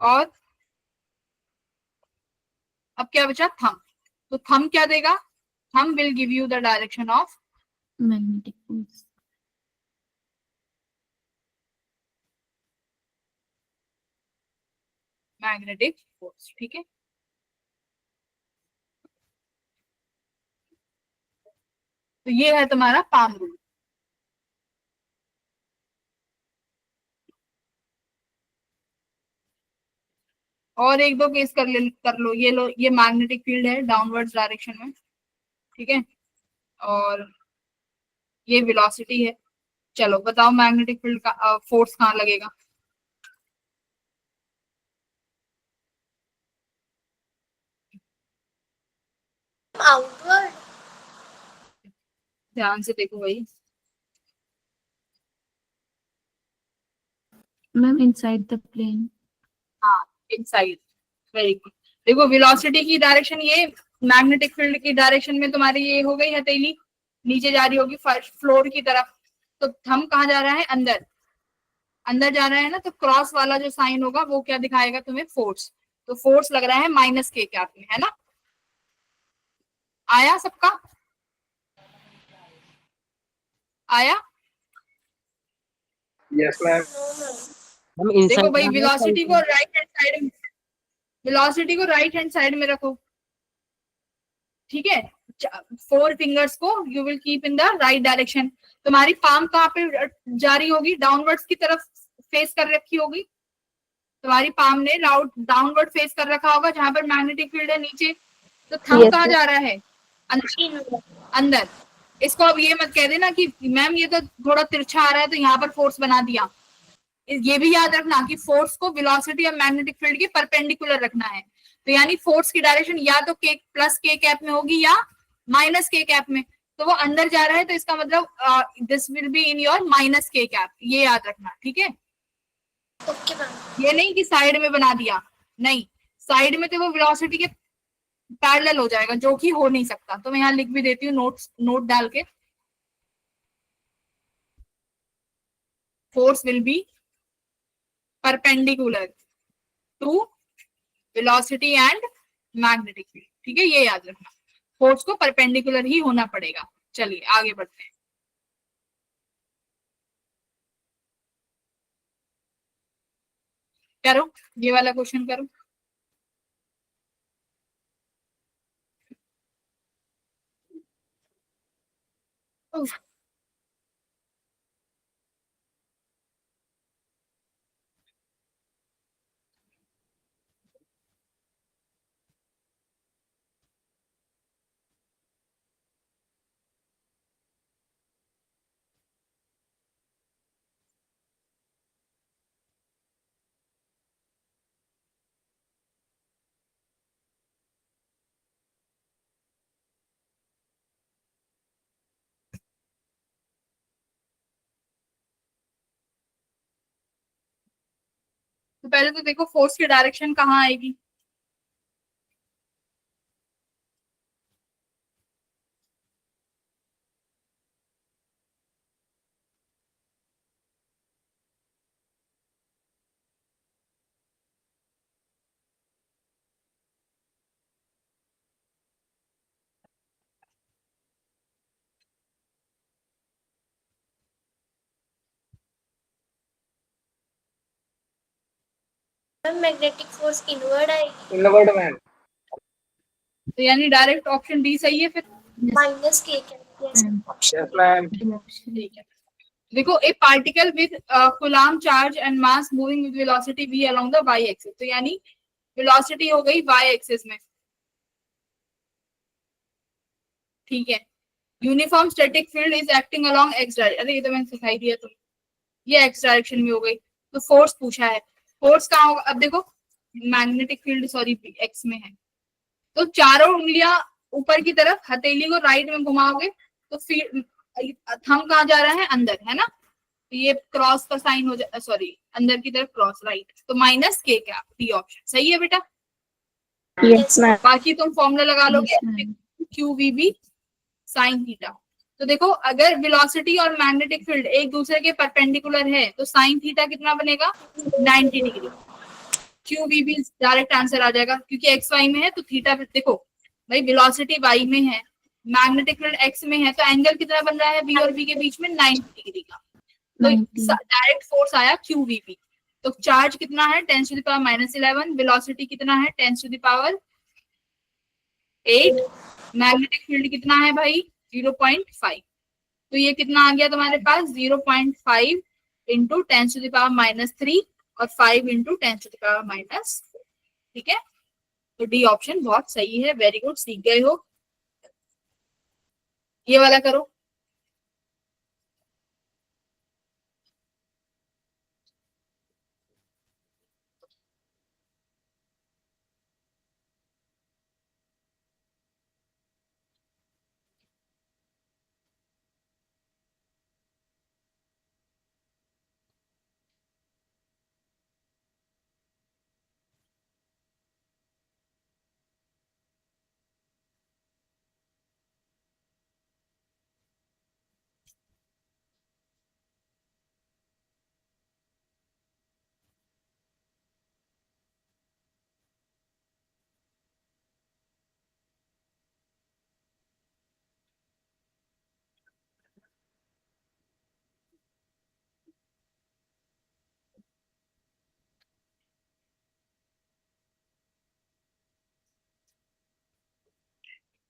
और अब क्या बचा, थंब, तो थंब क्या देगा, thumb will give you the direction of magnetic force. Magnetic force, ठीक है। तो ये है तुम्हारा पाम रूल। और एक दो केस कर लो, ये मैग्नेटिक फील्ड है डाउनवर्ड्स डायरेक्शन में, ठीक है, और ये वेलोसिटी है। चलो बताओ मैग्नेटिक फील्ड का फोर्स कहाँ लगेगा, आउटवर्ड, ध्यान से देखो भाई, मैम इनसाइड द प्लेन। हाँ इनसाइड, वेरी गुड। देखो वेलोसिटी की डायरेक्शन ये, मैग्नेटिक फील्ड की डायरेक्शन में तुम्हारी ये हो गई हथेली, नीचे जा रही होगी फर्स्ट फ्लोर की तरफ, तो थंब कहाँ जा रहा है, अंदर, अंदर जा रहा है ना, तो क्रॉस वाला जो साइन होगा वो क्या दिखाएगा तुम्हें, फोर्स। तो फोर्स लग रहा है माइनस के कैप में, है ना, आया सबका, आया। Yes, ma'am. देखो भाई वेलोसिटी को राइट हैंड साइड में, वेलोसिटी को राइट हैंड साइड में रखो, ठीक है। 4 फिंगर्स को you will keep in the right direction. तुम्हारी पाम कहाँ पे जा रही होगी, डाउनवर्ड्स की तरफ फेस कर रखी होगी, तुम्हारी पाम ने डाउनवर्ड फेस कर रखा होगा जहां पर मैग्नेटिक फील्ड है नीचे। तो थंब कहाँ जा रहा है, अंदर, अंदर। इसको अब ये मत कह देना कि मैम ये तो थोड़ा तिरछा आ रहा है तो यहाँ पर फोर्स बना दिया। ये भी याद रखना कि फोर्स को वेलोसिटी और मैग्नेटिक फील्ड के परपेंडिकुलर रखना है। तो यानी फोर्स की डायरेक्शन या तो के प्लस के कैप में होगी या माइनस के कैप में। तो वो अंदर जा रहा है, तो इसका मतलब this will be in your minus के कैप, ये याद रखना, ठीक है। Okay ma'am. ये नहीं कि साइड में बना दिया, नहीं, साइड में तो वो वेलोसिटी के पैरेलल हो जाएगा, जो कि हो नहीं सकता। तो मैं यहाँ लिख भी देती हूँ नोट डाल के, force will be perpendicular to velocity and magnetic field, ठीक है, ये याद रखना, फोर्स को परपेंडिकुलर ही होना पड़ेगा। चलिए आगे बढ़ते हैं। करो, ये वाला क्वेश्चन करो। उफ, तो पहले तो देखो फोर्स की डायरेक्शन कहाँ आएगी। मैम मैग्नेटिक फोर्स इनवर्ड आएगी। Inward, ma'am. तो यानी डायरेक्ट ऑप्शन डी सही है फिर। माइनस के cap. Yes ma'am. Option Yes, ma'am. ठीक है, देखो ए particle with coulomb charge and mass moving with velocity v along the y axis, तो यानी वेलोसिटी हो गई y एक्सिस में, ठीक है। Uniform static field is acting along x direction, अरे ये तो मैंने सिखाई दिया, तो ये x डायरेक्शन में हो गई। तो फोर्स पूछा है, फोर्स कहाँ होगा, अब देखो मैग्नेटिक फील्ड सॉरी x में है, तो चारों उंगलियां ऊपर की तरफ, हथेली को राइट में घुमाओगे तो फिर थंब कहाँ जा रहा है, अंदर, है ना, तो ये क्रॉस का साइन हो जाए, सॉरी अंदर की तरफ क्रॉस, राइट, तो माइनस के क्या, डी ऑप्शन सही है बेटा। Yes ma'am. बाकी तुम फॉर्मूला लगा लोगे, Yes, ma'am. Q V B sine theta. तो देखो अगर वेलोसिटी और मैग्नेटिक फील्ड एक दूसरे के परपेंडिकुलर है तो साइन थीटा कितना बनेगा, 90 degree. Q V B direct answer आ जाएगा, क्योंकि एक्स वाई में है तो थीटा, देखो भाई वेलोसिटी वाई में है, मैग्नेटिक फील्ड एक्स में है, तो एंगल कितना बन रहा है बी और बी के बीच में, 90 डिग्री का। तो 90. डायरेक्ट फोर्स आया क्यू वी बी। तो चार्ज कितना है 10 टू द पावर -11, वेलोसिटी कितना है 10 to the power 8, magnetic field कितना है भाई 0.5, तो ये कितना आ गया तुम्हारे पास 0.5 इंटू 10 टू द पावर -3 और 5 इंटू 10 टू द पावर -4, ठीक है। तो डी ऑप्शन बहुत सही है, वेरी गुड, सीख गए हो। ये वाला करो।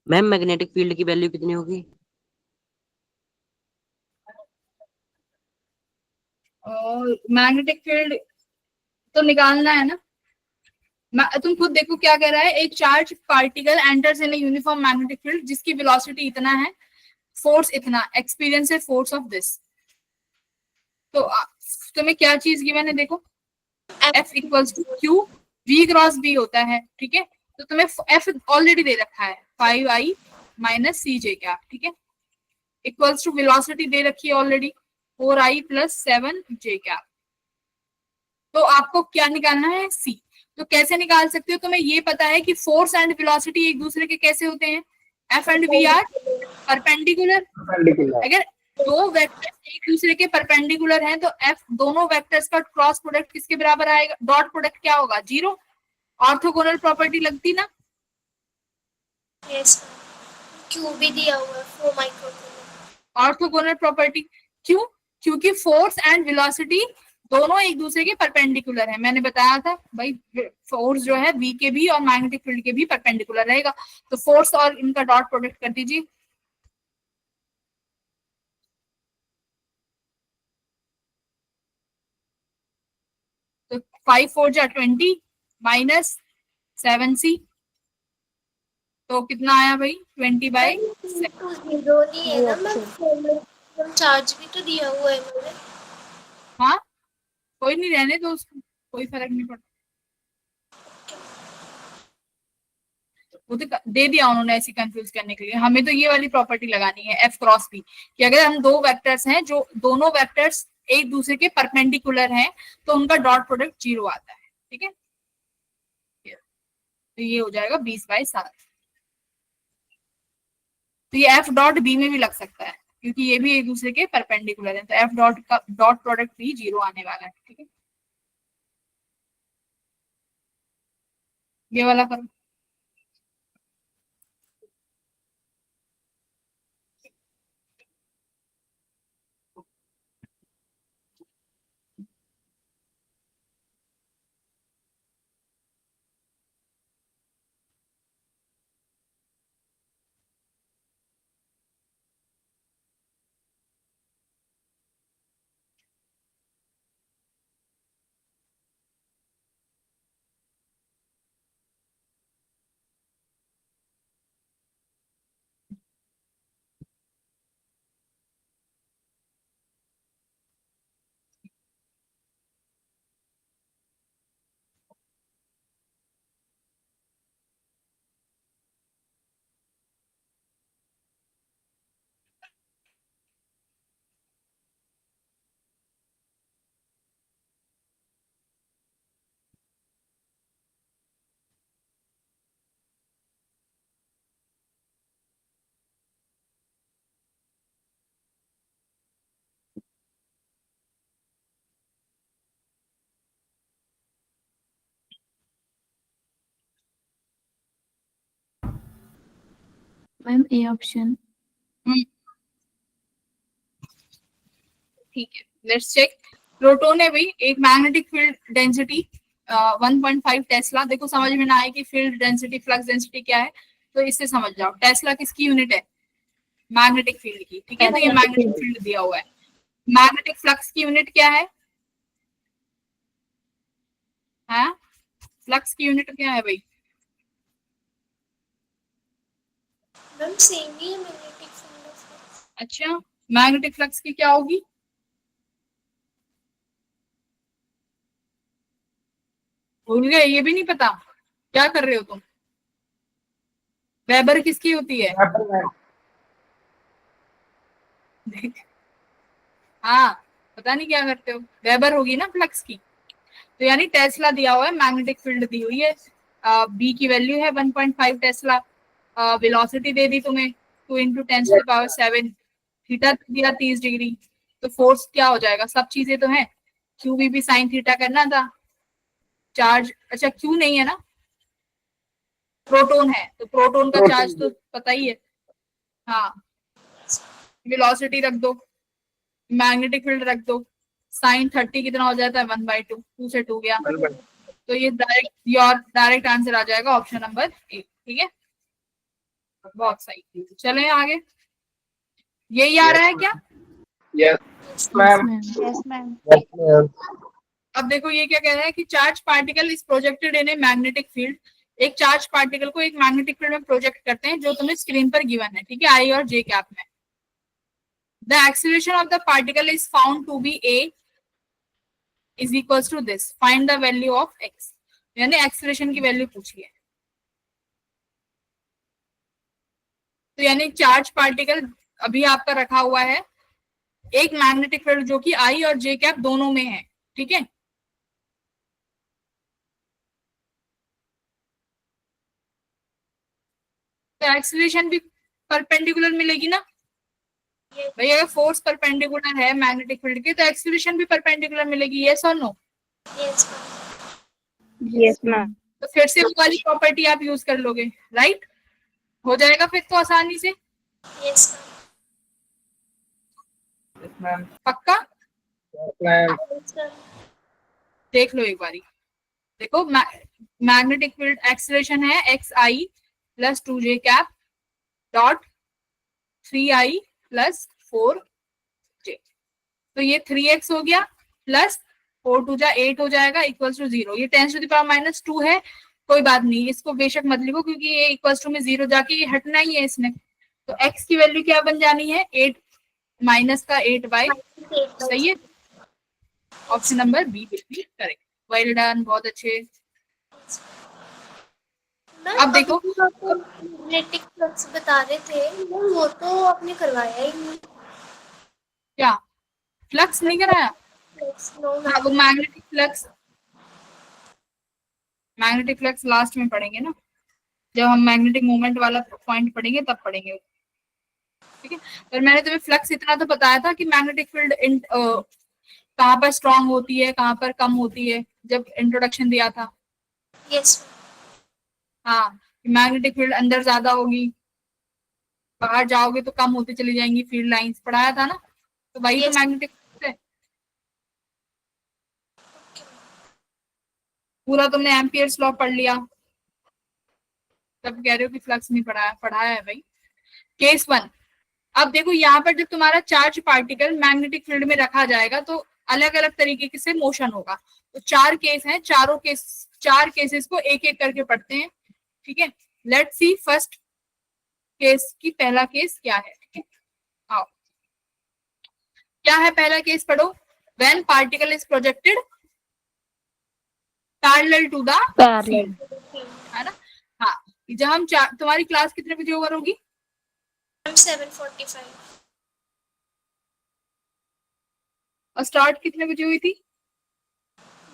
मैम मैग्नेटिक फील्ड की वैल्यू कितनी होगी? और मैग्नेटिक फील्ड तो निकालना है ना, तुम खुद देखो क्या कह रहा है, एक charge particle enters in uniform magnetic field जिसकी वेलोसिटी इतना है, फोर्स इतना, एक्सपीरियंस है फोर्स ऑफ दिस। तो तुम्हें क्या चीज गिवन है, देखो F equals to Q V cross B होता है, ठीक है। तो तुम्हें F ऑलरेडी दे रखा है 5I - CJ क्या, ठीक है। इक्वल्स टू वेलोसिटी दे रखी है ऑलरेडी 4i + 7j कैप। तो आपको क्या निकालना है, c। तो कैसे निकाल सकते हो, तुम्हें ये पता है कि फोर्स एंड वेलोसिटी एक दूसरे के कैसे होते हैं, f and v are perpendicular. Perpendicular. अगर दो वेक्टर्स एक दूसरे के परपेंडिकुलर हैं तो f दोनों वेक्टर्स का क्रॉस प्रोडक्ट किसके बराबर आएगा, डॉट प्रोडक्ट क्या होगा, 0। ऑर्थोगोनल प्रॉपर्टी लगती ना। यस क्यू भी दिया हुआ है 4 माइक्रोकूलम। ऑर्थोगोनल प्रॉपर्टी क्यों, क्योंकि फोर्स एंड वेलोसिटी दोनों एक दूसरे के परपेंडिकुलर है। मैंने बताया था भाई फोर्स जो है v के भी और मैग्नेटिक फील्ड के भी परपेंडिकुलर रहेगा। तो फोर्स और इनका डॉट प्रोडक्ट कर दीजिए। तो 5 4 जा 20 माइनस 7c, तो कितना आया भाई 20/7। तो जीरो नहीं है ना मैम, चार्ज भी तो दिया हुआ है मैंने। हाँ कोई नहीं, रहने दो उसको, कोई फर्क नहीं पड़ता। वो तो दे दिया उन्होंने ऐसी कंफ्यूज करने के लिए। हमें तो ये वाली प्रॉपर्टी लगानी है f क्रॉस p कि अगर हम दो वेक्टर्स हैं जो दोनों वेक्टर्स एक दूसरे के परपेंडिकुलर हैं तो उनका डॉट प्रोडक्ट 0 आता है। ठीक है, तो ये हो जाएगा 20/7। तो ये f डॉट b में भी लग सकता है क्योंकि ये भी एक दूसरे के परपेंडिकुलर है, तो f डॉट का डॉट प्रोडक्ट भी 0 आने वाला है। ठीक है, ये वाला करो। Ma'am A option. ठीक है, लेट्स चेक। प्रोटॉन है भाई, एक मैग्नेटिक फील्ड डेंसिटी 1.5 टेस्ला। देखो समझ में ना आए कि फील्ड डेंसिटी फ्लक्स डेंसिटी क्या है तो इससे समझ जाओ। टेस्ला किसकी यूनिट है, मैग्नेटिक फील्ड की। ठीक है, तो ये मैग्नेटिक फील्ड दिया हुआ है। मैग्नेटिक फ्लक्स की यूनिट क्या है, हाँ फ्लक्स की यूनिट क्या है भाई, मैम सेम ही है मैग्नेटिक फील्ड। अच्छा मैग्नेटिक फ्लक्स की क्या होगी, भूल गए, ये भी नहीं पता, क्या कर रहे हो तुम। वेबर किसकी होती है, हाँ पता नहीं क्या करते हो, वेबर होगी ना फ्लक्स की। तो यानी टेस्ला दिया हुआ है, मैग्नेटिक फील्ड दी हुई है, बी की वैल्यू है 1.5 टेस्ला, वेलोसिटी दे दी तुम्हें 2 × 10⁻⁷, थीटा दिया 30 डिग्री। तो फोर्स क्या हो जाएगा, सब चीजें तो हैं, क्यू भी साइन थीटा करना था। चार्ज, अच्छा क्यू नहीं है ना, प्रोटोन है, तो प्रोटोन का चार्ज तो पता ही है। हाँ वेलोसिटी रख दो, मैग्नेटिक फील्ड रख दो, साइन 30 कितना हो जाता है 1/2, 2 से 2 गया, तो ये डायरेक्ट आंसर आ जाएगा ऑप्शन नंबर ए। ठीक है, बहुत सही। चले आगे, यही आ रहा है क्या। Yes, ma'am. Yes ma'am. Yes, ma'am. अब देखो ये क्या कह रहा है कि charge particle is projected in A magnetic field. एक चार्ज पार्टिकल को एक मैग्नेटिक फील्ड में प्रोजेक्ट करते हैं जो तुम्हें स्क्रीन पर गिवन है। ठीक है, आई और जे कैप में। The acceleration of the particle is found to be a is equals to this, find the value of x। यानी एक्सीलरेशन की वैल्यू पूछी है। तो यानी चार्ज पार्टिकल अभी आपका रखा हुआ है एक मैग्नेटिक फील्ड जो कि आई और जे कैप दोनों में है, ठीक है। तो एक्सीलरेशन भी परपेंडिकुलर मिलेगी ना भाई, अगर फोर्स परपेंडिकुलर है मैग्नेटिक फील्ड के तो एक्सीलरेशन भी परपेंडिकुलर मिलेगी, यस और नो। Yes yes ma'am. तो फिर से वो वाली प्रॉपर्टी आप यूज कर लोगे, राइट, हो जाएगा फिर तो आसानी से, यस मैम। पक्का। मैम। देख लो एक बारी, देखो मैग्नेटिक फील्ड एक्सीलरेशन है X I plus 2j cap dot 3i plus 4j, तो ये 3x हो गया प्लस 4 2 जा 8 हो जाएगा इक्वल्स टू 0। ये 10 टू द पावर माइनस 2 है, कोई बात नहीं, इसको बेशक मत लिखो क्योंकि ये इक्वल्स टू में 0 जाके ये हटना ही है इसने। तो x की वैल्यू क्या बन जानी है, 8 माइनस का 8/, सही है। Option number B will be correct. Well done, बहुत अच्छे। अब देखो, मैग्नेटिक फ्लक्स बता रहे थे वो तो आपने करवाया ही नहीं। क्या फ्लक्स नहीं कराया? नो हाँ, वो मैग्नेटिक फ्लक्स लास्ट में पढ़ेंगे ना, जब हम मैग्नेटिक मोमेंट वाला पॉइंट पढ़ेंगे तब पढ़ेंगे, ठीक है। पर मैंने तुम्हें फ्लक्स इतना तो बताया था कि मैग्नेटिक फील्ड कहाँ पर स्ट्रांग होती है कहाँ पर कम होती है, जब इंट्रोडक्शन दिया था। यस हाँ, मैग्नेटिक फील्ड अंदर ज्यादा होगी, बाहर जाओगे तो कम होती चली जाएंगी फील्ड लाइंस, पढ़ाया था ना, तो वही तो Yes. मैग्नेटिक है। पूरा तुमने एम्पियर्स लॉ पढ़ लिया, तब कह रहे हो कि फ्लक्स नहीं पढ़ाया, पढ़ाया है भाई। केस 1, अब देखो यहाँ पर जब तुम्हारा चार्ज पार्टिकल मैग्नेटिक फील्ड में रखा जाएगा तो अलग अलग तरीके से मोशन होगा। तो 4 केस हैं, चार केसेस को एक एक करके पढ़ते हैं, ठीक है। लेट्स सी फर्स्ट केस की, पहला केस क्या है, ठीक है। आओ, क्या है पहला केस, पढ़ो। When particle is projected parallel to the parallel, है ना। हाँ, जब हम तुम्हारी क्लास कितने बजे ओवर होगी? 7:45 और स्टार्ट कितने बजे हुई थी?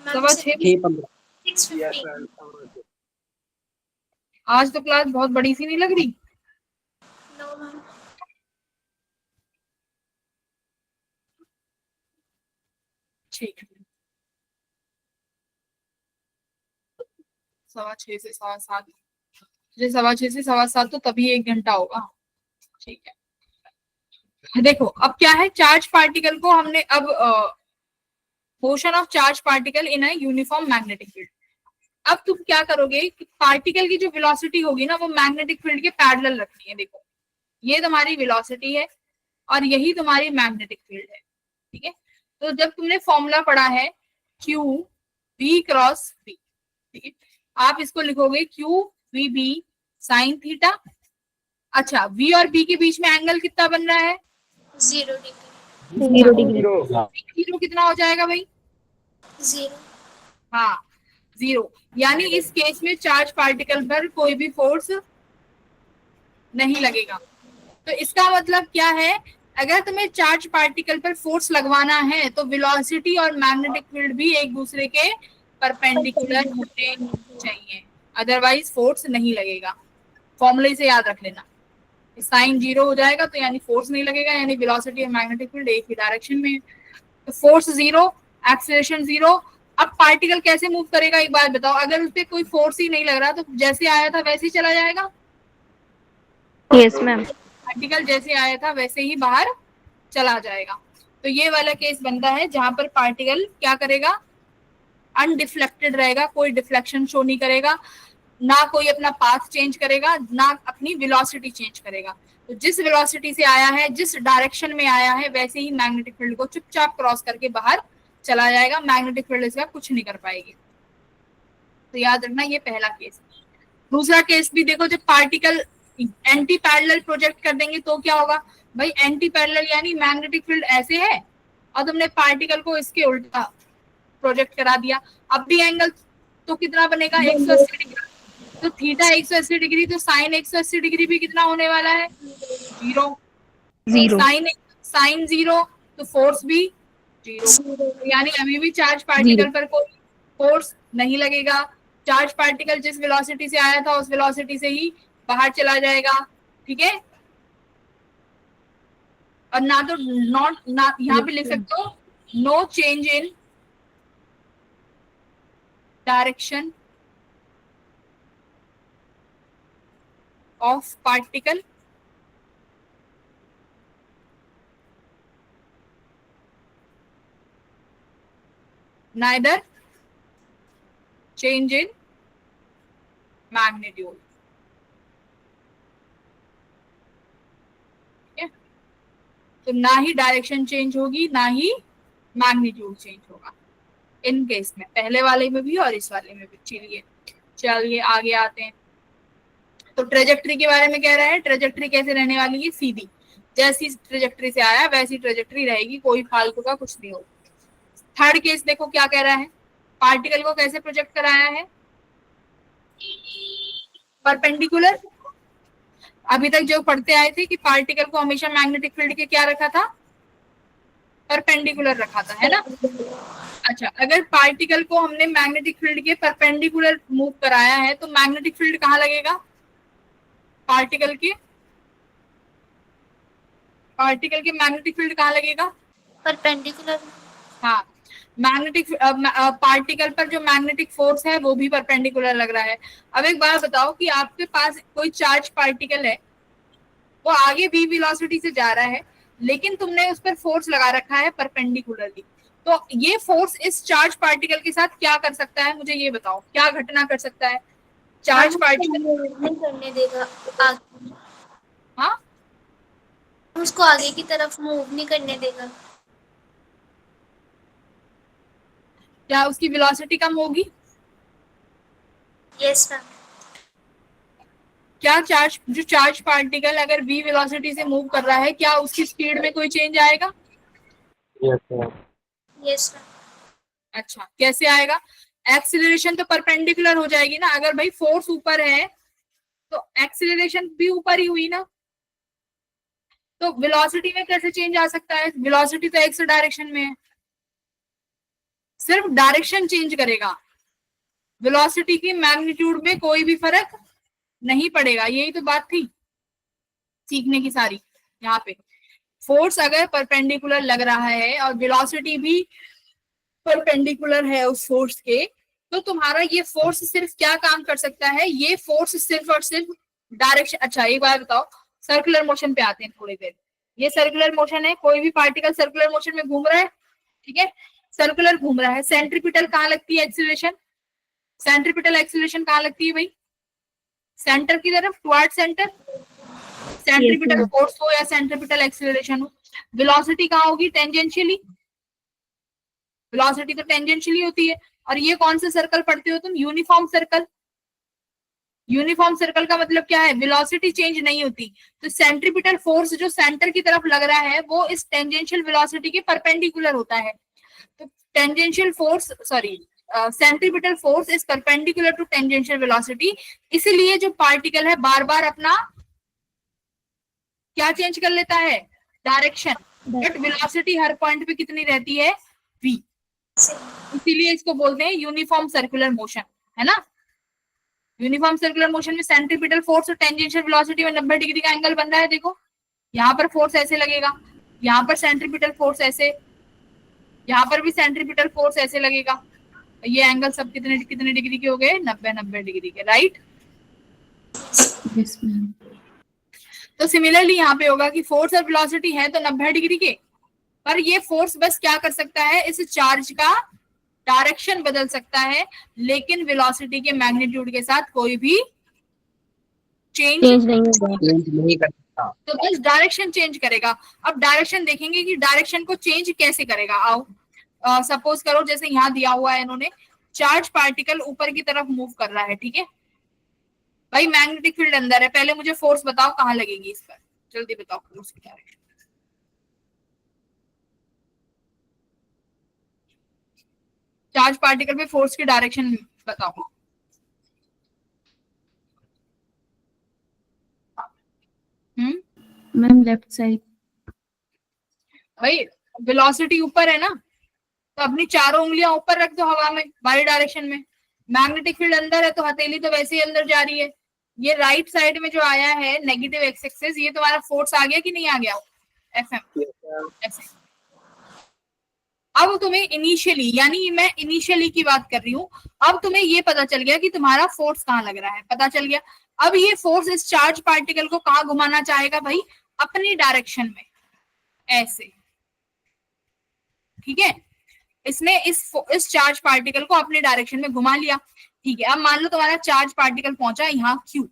6:15। 6:15 आज तो क्लास बहुत बड़ी सी नहीं लग रही? नो मैम ठीक है, 6:15 से 7:15, 6:15 से 7:15 तो तभी 1 घंटा होगा, ठीक है। देखो अब क्या है, चार्ज पार्टिकल को हमने अब motion of charge particle in a uniform magnetic field. अब तुम क्या करोगे कि पार्टिकल की जो वेलोसिटी होगी ना वो मैग्नेटिक फील्ड के पैरेलल रखनी है। देखो ये तुम्हारी वेलोसिटी है और यही तुम्हारी मैग्नेटिक फील्ड है, ठीक है। तो जब तुमने फॉर्मूला पढ़ा है Q V क्रॉस B, ठीक है, आप इसको लिखोगे Q V B sine theta. अच्छा, V और B के बीच में एंगल कितना बन रहा है? 0 डिग्री 0 डिग्री, जीरो कितना हो जाएगा भाई? 0 हाँ 0, यानी इस केस में चार्ज पार्टिकल पर कोई भी फोर्स नहीं लगेगा। तो इसका मतलब क्या है, अगर तुम्हें चार्ज पार्टिकल पर फोर्स लगवाना है तो वेलोसिटी और मैग्नेटिक फील्ड भी एक दूसरे के परपेंडिकुलर होने चाहिए, अदरवाइज फोर्स नहीं लगेगा। फॉर्मूले से याद रख लेना, साइन 0 हो जाएगा तो यानी फोर्स नहीं लगेगा, यानी वेलोसिटी और मैग्नेटिक फील्ड एक ही डायरेक्शन में है। तो फोर्स 0, एक्सीलरेशन 0। अब पार्टिकल कैसे मूव करेगा एक बात बताओ, अगर उस पर कोई फोर्स ही नहीं लग रहा तो जैसे आया था वैसे ही चला जाएगा? यस मैम, पार्टिकल जैसे आया था वैसे ही बाहर चला जाएगा। तो ये वाला केस बनता है जहां पर पार्टिकल क्या करेगा, अनडिफ्लेक्टेड रहेगा, कोई डिफ्लेक्शन शो नहीं करेगा, ना कोई अपना पाथ चेंज करेगा, ना अपनी वेलोसिटी चेंज करेगा। तो जिस वेलोसिटी से आया है, जिस डायरेक्शन में आया है, वैसे ही मैग्नेटिक फील्ड को चुपचाप क्रॉस करके बाहर चला जाएगा, मैग्नेटिक फील्ड इसका कुछ नहीं कर पाएगी। तो याद रखना ये पहला केस। दूसरा केस भी देखो, जब पार्टिकल एंटी पैरेलल प्रोजेक्ट कर देंगे तो क्या होगा भाई, एंटी पैरेलल यानी मैग्नेटिक फील्ड ऐसे है और तुमने पार्टिकल को इसके उल्टा प्रोजेक्ट करा दिया, अब भी एंगल तो कितना बनेगा, 180 डिग्री। तो थीटा 180 डिग्री, तो साइन 180 डिग्री भी कितना होने वाला है, 0। Zero. साइन जीरो तो फोर्स भी जीरो, यानी अभी भी चार्ज पार्टिकल पर कोई फोर्स नहीं लगेगा। चार्ज पार्टिकल जिस वेलोसिटी से आया था उस वेलोसिटी से ही बाहर चला जाएगा, ठीक है। और ना तो नॉट ना यहाँ पे लिख सकते हो no change in direction of particle neither change in magnitude, ठीक है। तो ना ही डायरेक्शन चेंज होगी ना ही मैग्नीट्यूड चेंज होगा इन केस में, पहले वाले में भी और इस वाले में भी। चलिए आगे आते हैं। तो ट्रेजेक्ट्री के बारे में कह रहा है, ट्रेजेक्ट्री कैसे रहने वाली है, सीधी, जैसी ट्रेजेक्ट्री से आया वैसी ट्रेजेक्ट्री रहेगी, कोई फालतू का कुछ नहीं होगा। थर्ड केस देखो क्या कह रहा है, पार्टिकल को कैसे प्रोजेक्ट कराया है, परपेंडिकुलर। अभी तक जो पढ़ते आए थे कि पार्टिकल को हमेशा मैग्नेटिक फील्ड के क्या रखा था, परपेंडिकुलर रखा था, है ना। अच्छा, अगर पार्टिकल को हमने मैग्नेटिक फील्ड के परपेंडिकुलर मूव कराया है तो मैग्नेटिक फील्ड कहाँ लगेगा, पार्टिकल के मैग्नेटिक फील्ड कहाँ लगेगा, परपेंडिकुलर। हाँ, मैग्नेटिक पार्टिकल पर जो मैग्नेटिक फोर्स है वो भी परपेंडिकुलर लग रहा है। अब एक बात बताओ कि आपके पास कोई चार्ज पार्टिकल है, वो आगे v वेलोसिटी से जा रहा है, लेकिन तुमने उस पर फोर्स लगा रखा है परपेंडिकुलरली, तो ये फोर्स इस चार्ज पार्टिकल के साथ क्या कर सकता है, मुझे ये बताओ, क्या घटना कर सकता है चार्ज पार्टिकल। नहीं करने देगा आगे, हाँ, उसको आगे की तरफ मूव नहीं करने देगा। क्या उसकी वेलोसिटी कम होगी, यस मैम। क्या जो चार्ज पार्टिकल अगर v वेलोसिटी से मूव कर रहा है क्या उसकी स्पीड में कोई चेंज आएगा, Yes, ma'am. Yes ma'am. अच्छा कैसे आएगा, एक्सीलरेशन तो परपेंडिकुलर हो जाएगी ना, अगर भाई फोर्स ऊपर है तो एक्सीलरेशन भी ऊपर ही हुई ना, तो वेलोसिटी में कैसे चेंज आ सकता है, वेलोसिटी तो एक्स डायरेक्शन में है, सिर्फ डायरेक्शन चेंज करेगा, वेलोसिटी की मैग्नीट्यूड में कोई भी फर्क नहीं पड़ेगा। यही तो बात थी सीखने की सारी, यहाँ पे फोर्स अगर परपेंडिकुलर लग रहा है और वेलोसिटी भी परपेंडिकुलर है उस फोर्स के, तो तुम्हारा ये फोर्स सिर्फ क्या काम कर सकता है, ये फोर्स सिर्फ और सिर्फ डायरेक्शन। अच्छा एक बार बताओ, सर्कुलर मोशन पे आते हैं थोड़ी देर, ये सर्कुलर मोशन है, कोई भी पार्टिकल सर्कुलर मोशन में घूम रहा है, ठीक है, सर्कुलर घूम रहा है, सेंट्रीपिटल कहाँ लगती है एक्सीलरेशन, सेंट्रीपिटल एक्सीलरेशन कहाँ लगती है भाई, सेंटर की तरफ, टुवर्ड सेंटर, सेंट्रीपिटल फोर्स हो या सेंट्रीपिटल एक्सीलरेशन हो। वेलोसिटी कहाँ होगी, टेंजेंशियली, वेलोसिटी तो टेंजेंशियली होती है। और ये कौन सा सर्कल पढ़ते हो तुम, यूनिफॉर्म सर्कल। यूनिफॉर्म सर्कल का मतलब क्या है, वेलोसिटी चेंज नहीं होती, तो सेंट्रीपिटल फोर्स जो सेंटर की तरफ लग रहा है वो इस टेंजेंशियल वेलोसिटी के परपेंडिकुलर होता है। तो tangential force sorry centripetal force is perpendicular to tangential velocity, इसीलिए जो पार्टिकल है बार बार अपना क्या चेंज कर लेता है, direction, but velocity her point पे कितनी रहती है, v, इसीलिए इसको बोलते हैं यूनिफॉर्म सर्कुलर मोशन, है ना। यूनिफॉर्म सर्कुलर मोशन में सेंट्रीपिटल फोर्स और टेंजेंशियल वेलोसिटी में 90 डिग्री का एंगल बन रहा है, देखो यहाँ पर फोर्स ऐसे लगेगा, यहाँ पर सेंट्रीपिटल फोर्स ऐसे, यहाँ पर भी सेंट्रीपिटल फोर्स ऐसे लगेगा, ये एंगल सब कितने कितने डिग्री के हो गए, 90 डिग्री के, राइट। Yes ma'am. तो सिमिलरली यहाँ पे होगा कि फोर्स और वेलोसिटी है तो 90 डिग्री के, पर ये फोर्स बस क्या कर सकता है, इस चार्ज का डायरेक्शन बदल सकता है, लेकिन वेलोसिटी के मैग्नीट्यूड के साथ कोई भी चेंज नहीं होगा। Change नहीं कर सकता। तो बस डायरेक्शन चेंज करेगा। अब डायरेक्शन देखेंगे कि डायरेक्शन को चेंज कैसे करेगा। आओ सपोज करो जैसे यहाँ दिया हुआ है इन्होंने, चार्ज पार्टिकल ऊपर की तरफ मूव कर रहा है, ठीक है भाई, मैग्नेटिक फील्ड अंदर है, पहले मुझे फोर्स बताओ कहाँ लगेगी इस पर, जल्दी बताओ फोर्स की डायरेक्शन। चार्ज पार्टिकल पे फोर्स की डायरेक्शन बताओ। Ma'am left side. भाई वेलोसिटी ऊपर है ना, तो अपनी चारों उंगलियां ऊपर रख दो हवा में बाई डायरेक्शन में। मैग्नेटिक फील्ड अंदर है तो हथेली तो वैसे ही अंदर जा रही है। ये राइट साइड में जो आया है नेगेटिव एक्स एक्सिस, ये तुम्हारा फोर्स आ गया कि नहीं आ गया, एफएम ऐसे। अब तुम्हें इनिशियली, यानी मैं इनिशियली की बात कर रही हूँ, अब तुम्हें ये पता चल गया कि तुम्हारा फोर्स कहाँ लग रहा है, पता चल गया। अब ये फोर्स इस चार्ज पार्टिकल को कहाँ घुमाना चाहेगा भाई, अपनी डायरेक्शन में, ऐसे, ठीक है। इसने इस चार्ज पार्टिकल को अपने डायरेक्शन में घुमा लिया, ठीक है। अब मान लो तुम्हारा चार्ज पार्टिकल पहुंचा यहाँ Q,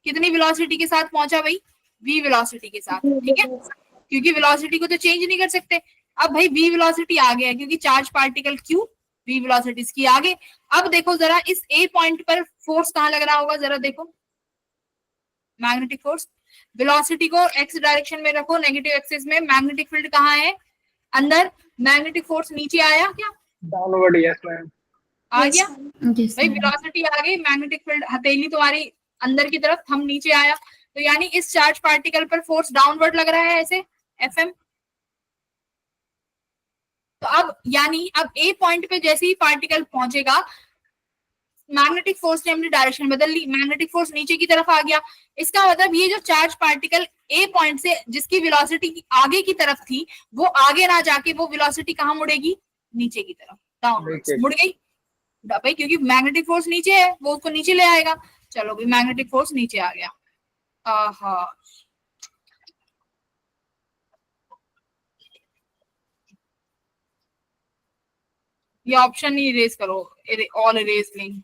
कितनी वेलोसिटी के साथ पहुंचा भाई, v वेलोसिटी के साथ, ठीक है, क्योंकि वेलोसिटी को तो चेंज नहीं कर सकते। अब भाई v वेलोसिटी आ गया क्योंकि charge particle Q v velocity इसकी आगे। अब देखो जरा इस A पॉइंट पर फोर्स कहाँ लग रहा होगा, जरा देखो, मैग्नेटिक फोर्स। वेलोसिटी को x डायरेक्शन में रखो, नेगेटिव एक्सिस में, मैग्नेटिक फील्ड कहाँ है, अंदर, मैग्नेटिक फोर्स नीचे आया क्या, डाउनवर्ड, यस मैम, आ गया Yes, भाई, ma'am. वेलोसिटी आ गई, मैग्नेटिक फील्ड हथेली तुम्हारी अंदर की तरफ, थंब नीचे आया, तो यानी इस चार्ज पार्टिकल पर फोर्स डाउनवर्ड लग रहा है ऐसे, एफएम। तो अब यानी अब ए पॉइंट पे जैसे ही पार्टिकल पहुंचेगा, मैग्नेटिक फोर्स ने अपनी डायरेक्शन बदल ली, मैग्नेटिक फोर्स नीचे की तरफ आ गया। इसका मतलब ये जो चार्ज पार्टिकल ए पॉइंट से जिसकी वेलोसिटी आगे की तरफ थी, वो आगे ना जाके वो वेलोसिटी कहाँ मुड़ेगी, नीचे की तरफ, डाउनवर्ड मुड़ गई भाई, क्योंकि मैग्नेटिक फोर्स नीचे है, वो उसको नीचे ले आएगा। चलो भाई, मैग्नेटिक फोर्स नीचे आ गया। आहा, ये ऑप्शन ही इरेज करो, ऑल इरेज लिंक।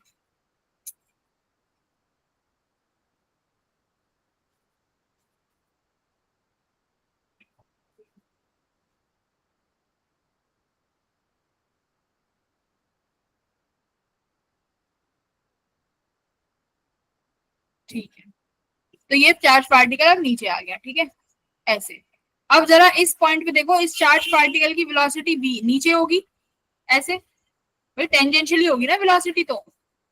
ठीक है, तो ये चार्ज पार्टिकल अब नीचे आ गया, ठीक है, ऐसे। अब जरा इस पॉइंट पे देखो, इस चार्ज पार्टिकल की वेलोसिटी v नीचे होगी, ऐसे भाई, टेंजेंशियली होगी ना वेलोसिटी, तो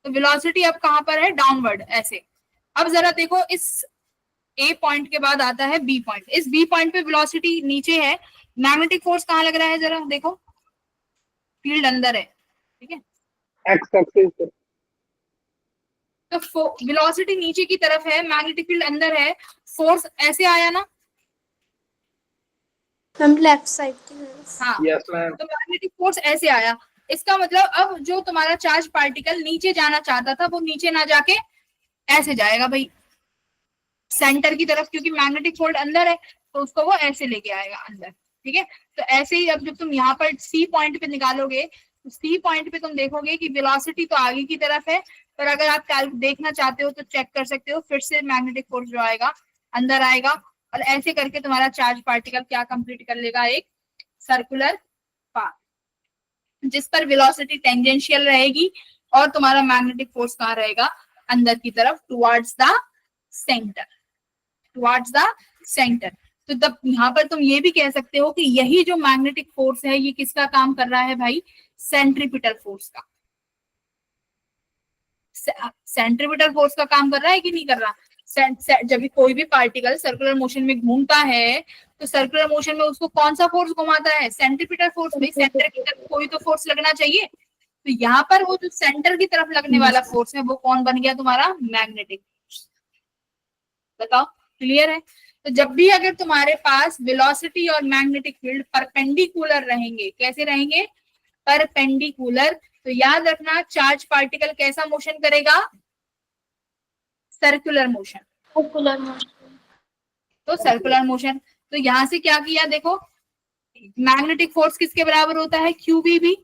वेलोसिटी अब कहां पर है, डाउनवर्ड, ऐसे। अब जरा देखो, इस ए पॉइंट के बाद आता है बी पॉइंट, इस बी पॉइंट पे वेलोसिटी नीचे है, मैग्नेटिक फोर्स कहां लग रहा है, जरा देखो, फील्ड अंदर है, ठीक है, एक्स एक्सिस, तो वेलोसिटी नीचे की तरफ है, मैग्नेटिक फील्ड अंदर है, फोर्स ऐसे आया ना, हम लेफ्ट साइड की तरफ। हाँ, यस मैम, तो मैग्नेटिक फोर्स ऐसे आया। इसका मतलब अब जो तुम्हारा चार्ज पार्टिकल नीचे जाना चाहता था, वो नीचे ना जाके ऐसे जाएगा भाई, सेंटर की तरफ, क्योंकि मैग्नेटिक फील्ड अंदर है, तो उसको वो ऐसे लेके आएगा अंदर, ठीक है। तो ऐसे ही अब जब तुम यहाँ पर सी पॉइंट पे निकालोगे, तो सी पॉइंट पे तुम देखोगे कि वेलोसिटी तो आगे की तरफ है, पर अगर आप देखना चाहते हो तो चेक कर सकते हो, फिर से मैग्नेटिक फोर्स जो आएगा अंदर आएगा, और ऐसे करके तुम्हारा चार्ज पार्टिकल क्या कंप्लीट कर लेगा, एक सर्कुलर पाथ, जिस पर वेलोसिटी टेंजेंशियल रहेगी, और तुम्हारा मैग्नेटिक फोर्स कहाँ रहेगा, अंदर की तरफ, towards the centre, towards the centre. तो तब यहाँ पर तुम ये भी कह सकते हो कि यही जो मैग्नेटिक फोर्स है, ये किसका काम कर रहा है भाई, सेंट्रीपिटल फोर्स का। सेंट्रीपिटल फोर्स का काम कर रहा है कि नहीं कर रहा। जब भी कोई भी पार्टिकल सर्कुलर मोशन में घूमता है, तो सर्कुलर मोशन में उसको कौन सा फोर्स घुमाता है, सेंट्रीपिटल फोर्स में, सेंटर की तरफ कोई तो फोर्स लगना चाहिए। तो यहाँ पर वो जो सेंटर की तरफ लगने वाला फोर्स है, वो कौन बन गया तुम्हारा, मैग्नेटिक। बताओ, क्लियर है। तो जब भी अगर तुम्हारे पास वेलोसिटी और मैग्नेटिक फील्ड परपेंडिकुलर रहेंगे, कैसे रहेंगे, परपेंडिकुलर, तो याद रखना चार्ज पार्टिकल कैसा मोशन करेगा, सर्कुलर मोशन, सर्कुलर मोशन। तो सर्कुलर मोशन। तो यहां से क्या किया, देखो, मैग्नेटिक फोर्स किसके बराबर होता है, QVB,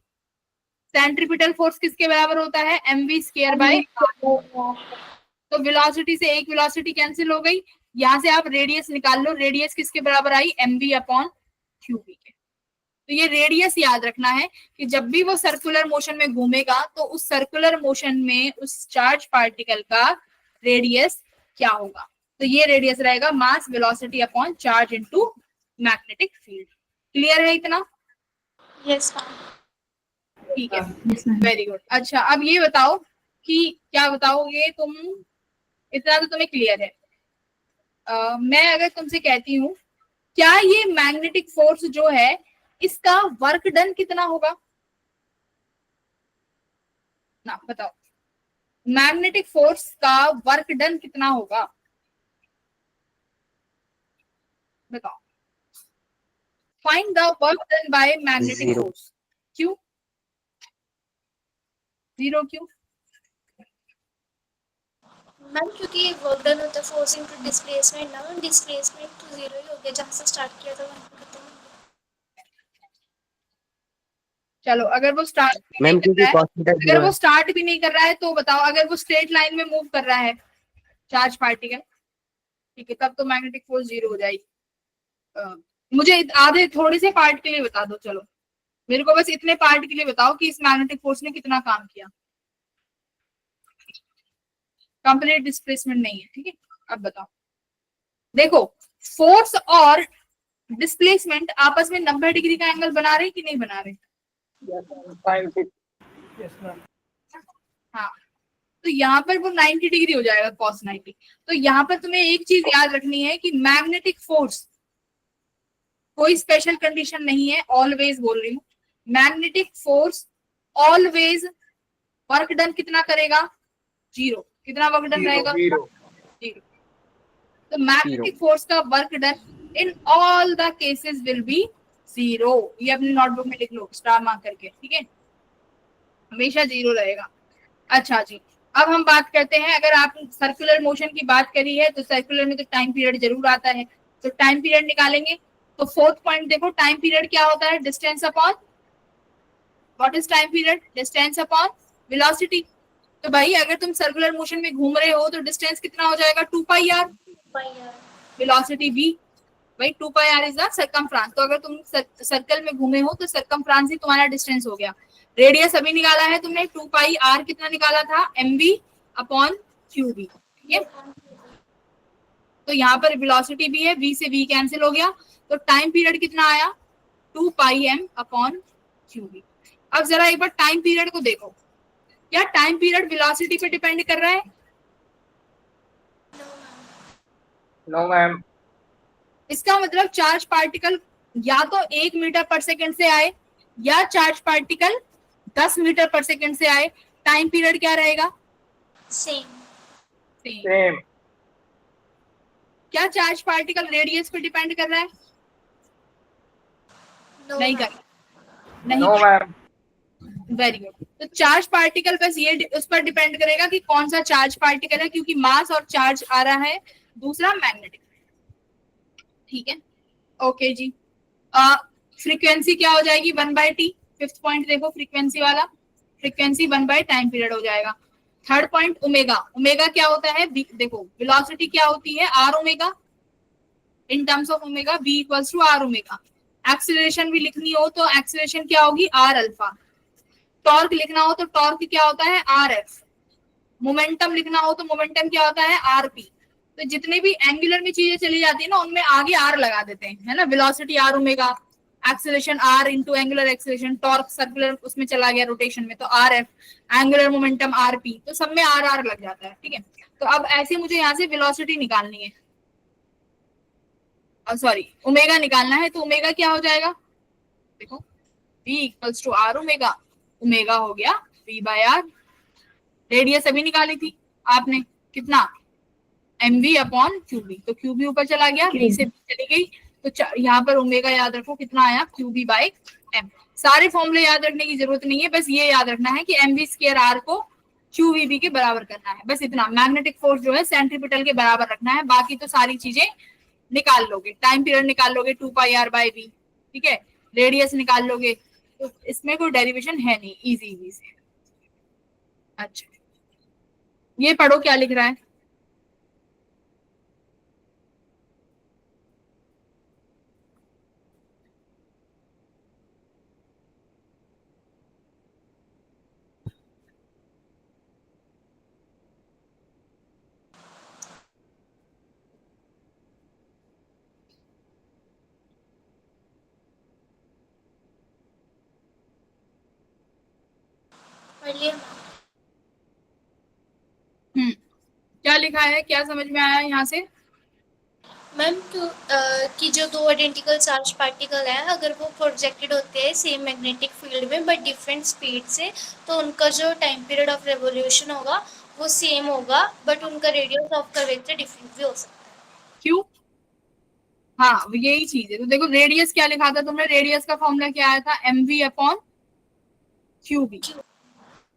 सेंट्रीपिटल फोर्स किसके बराबर होता है, MV स्क्वायर बाय, तो वेलोसिटी से एक वेलोसिटी कैंसिल हो गई, यहां से आप रेडियस निकाल लो, रेडियस किसके बराबर आई, MV अपॉन QV के। तो ये रेडियस याद रखना है कि जब भी वो सर्कुलर मोशन में घूमेगा, तो उस सर्कुलर मोशन में उस चार्ज पार्टिकल का रेडियस क्या होगा, तो ये रेडियस रहेगा mass velocity upon charge into magnetic field. Clear है इतना, यस ठीक है, Yes, ma'am. Very good. अच्छा, अब ये बताओ कि क्या बताओगे तुम, इतना तो तुम्हें क्लियर है। मैं अगर तुमसे कहती हूँ, क्या ये मैग्नेटिक फोर्स जो है इसका वर्क डन कितना होगा ना, बताओ। मैग्नेटिक फोर्स का वर्क डन कितना होगा, बताओ। Find the work done by magnetic 0। Force. क्यों 0 क्यों? मैम क्योंकि वर्क डन होता है फोर्स इनटू डिस्प्लेसमेंट ना, डिस्प्लेसमेंट तो जीरो ही हो गया, जहाँ से स्टार्ट किया था वहाँ पे खत्म हो गया। चलो अगर वो स्टार्ट भी नहीं मैम कर क्योंकि रहा है, cos थीटा अगर 0 वो है। स्टार्ट भी नहीं कर रहा है तो बताओ, अगर वो स्ट्रेट लाइन में मूव कर रहा है चार्ज पार्टिकल, ठीक है, तब तो मैग्नेटिक फोर्स 0 हो जाएगी। मुझे आधे थोड़े से पार्ट के लिए बता दो, चलो मेरे को बस इतने पार्ट के लिए बताओ कि इस मैग्नेटिक फोर्स ने कितना काम किया। कंप्लीट डिस्प्लेसमेंट नहीं है, ठीक है। अब बताओ, देखो फोर्स और डिस्प्लेसमेंट आपस में 90 डिग्री का एंगल बना रहे कि नहीं बना रहे? Yes, ma'am. Sin theta. Yes, ma'am. हाँ, तो यहाँ पर वो 90 डिग्री हो जाएगा, cos 90। तो यहाँ पर तुम्हें एक चीज याद रखनी है कि मैग्नेटिक फोर्स कोई स्पेशल कंडीशन नहीं है, ऑलवेज बोल रही हूँ, magnetic force always work done कितना करेगा, 0। कितना वर्क डन रहेगा, Zero. 0। तो मैग्नेटिक फोर्स का work done in all the cases will be 0। ये अपनी नोटबुक में लिख लो स्टार मार्क करके, ठीक है, हमेशा 0 रहेगा। अच्छा जी, अब हम बात करते हैं, अगर आप सर्कुलर मोशन की बात करी है तो सर्कुलर में तो टाइम पीरियड जरूर आता है, तो टाइम पीरियड निकालेंगे। तो फोर्थ पॉइंट देखो, टाइम पीरियड क्या होता है, distance upon, what is time period, distance upon velocity. तो भाई अगर तुम सर्कुलर मोशन में घूम रहे हो तो डिस्टेंस कितना हो जाएगा, 2 पाई आर, वेलोसिटी v, भाई 2 पाई आर इज द सर्कमफ्रांस। तो अगर तुम सर्कल में घूमे हो तो सर्कमफ्रांस ही तुम्हारा डिस्टेंस हो गया। रेडियस अभी निकाला है तुमने, 2 पाई आर कितना निकाला था, mv अपॉन qv, ठीक है। तो यहाँ पर वेलोसिटी भी है, v से v कैंसिल हो गया, तो टाइम पीरियड कितना आया, 2 पाई m अपॉन qv। अब जरा एक बार टाइम पीरियड को देखो, क्या टाइम पीरियड वेलोसिटी पे डिपेंड कर रहा है? No, ma'am. इसका मतलब चार्ज पार्टिकल या तो 1 मीटर पर सेकंड से आए या चार्ज पार्टिकल 10 मीटर पर सेकंड से आए, टाइम पीरियड क्या रहेगा, सेम। सेम। Same. क्या चार्ज पार्टिकल रेडियस पे डिपेंड कर रहा है? नो नहीं कर नहीं No, ma'am. Very good. तो चार्ज पार्टिकल बस ये उस पर डिपेंड करेगा कि कौन सा चार्ज पार्टिकल है, क्योंकि मास और चार्ज आ रहा है दूसरा मैग्नेटिक, ठीक है। ओके जी, फ्रीक्वेंसी क्या हो जाएगी, 1/t। फिफ्थ पॉइंट देखो फ्रीक्वेंसी वाला, फ्रीक्वेंसी 1 बाय टाइम पीरियड हो जाएगा। थर्ड पॉइंट ओमेगा, ओमेगा क्या होता है, देखो वेलोसिटी क्या होती है, R omega, in terms of omega v equals to are omega. Acceleration भी लिखनी हो तो एक्सीलरेशन क्या होगी, आर अल्फा। टॉर्क लिखना हो तो टॉर्क क्या होता है, आर एफ। मोमेंटम लिखना हो तो मोमेंटम क्या होता है, आर पी। तो जितने भी एंगुलर में चीजें चली जाती है ना, उनमें आगे आर लगा देते हैं, है ना। Velocity r omega, acceleration r into angular acceleration, torque circular उसमें चला गया रोटेशन में तो r F, angular momentum r p, तो सब में आर आर लग जाता है, ठीक है। तो अब ऐसे मुझे यहाँ से वेलोसिटी निकालनी है, सॉरी ओमेगा निकालना है, तो ओमेगा क्या हो जाएगा, देखो v equals to are omega, omega हो गया v बाय आर। रेडियस अभी निकाली थी आपने, कितना, mv अपॉन qv, तो qv ऊपर चला गया, v से v चली गई, तो यहाँ पर ओमेगा याद रखो कितना आया, qv बाय m। सारे फॉर्मूले याद रखने की जरूरत नहीं है, बस ये याद रखना है कि mv स्क्वायर r को qvb के बराबर करना है, बस इतना। मैग्नेटिक फोर्स जो है सेंट्रीपिटल के बराबर रखना है, बाकी तो सारी चीजें निकाल लोगे। टाइम पीरियड निकाल लोगे 2 पाई आर बाय वी, ठीक है, रेडियस निकाल लोगे, तो इसमें कोई डेरिवेशन है नहीं, इजी इजी से। अच्छा, ये पढ़ो क्या लिख रहा है, पढ़िए। क्या लिखा है, क्या समझ में आया यहाँ से? मैम कि जो दो आइडेंटिकल चार्ज पार्टिकल है, अगर वो प्रोजेक्टेड होते हैं सेम मैग्नेटिक फील्ड में बट डिफरेंट स्पीड से, तो उनका जो टाइम पीरियड ऑफ रेवोल्यूशन होगा वो सेम होगा, बट उनका रेडियस ऑफ कर्वेचर डिफरेंट भी हो सकता है। क्यों? हाँ यही चीज है। तो देखो रेडियस क्या लिखा था तुमने, रेडियस का फॉर्मूला क्या आया था, mv/qb।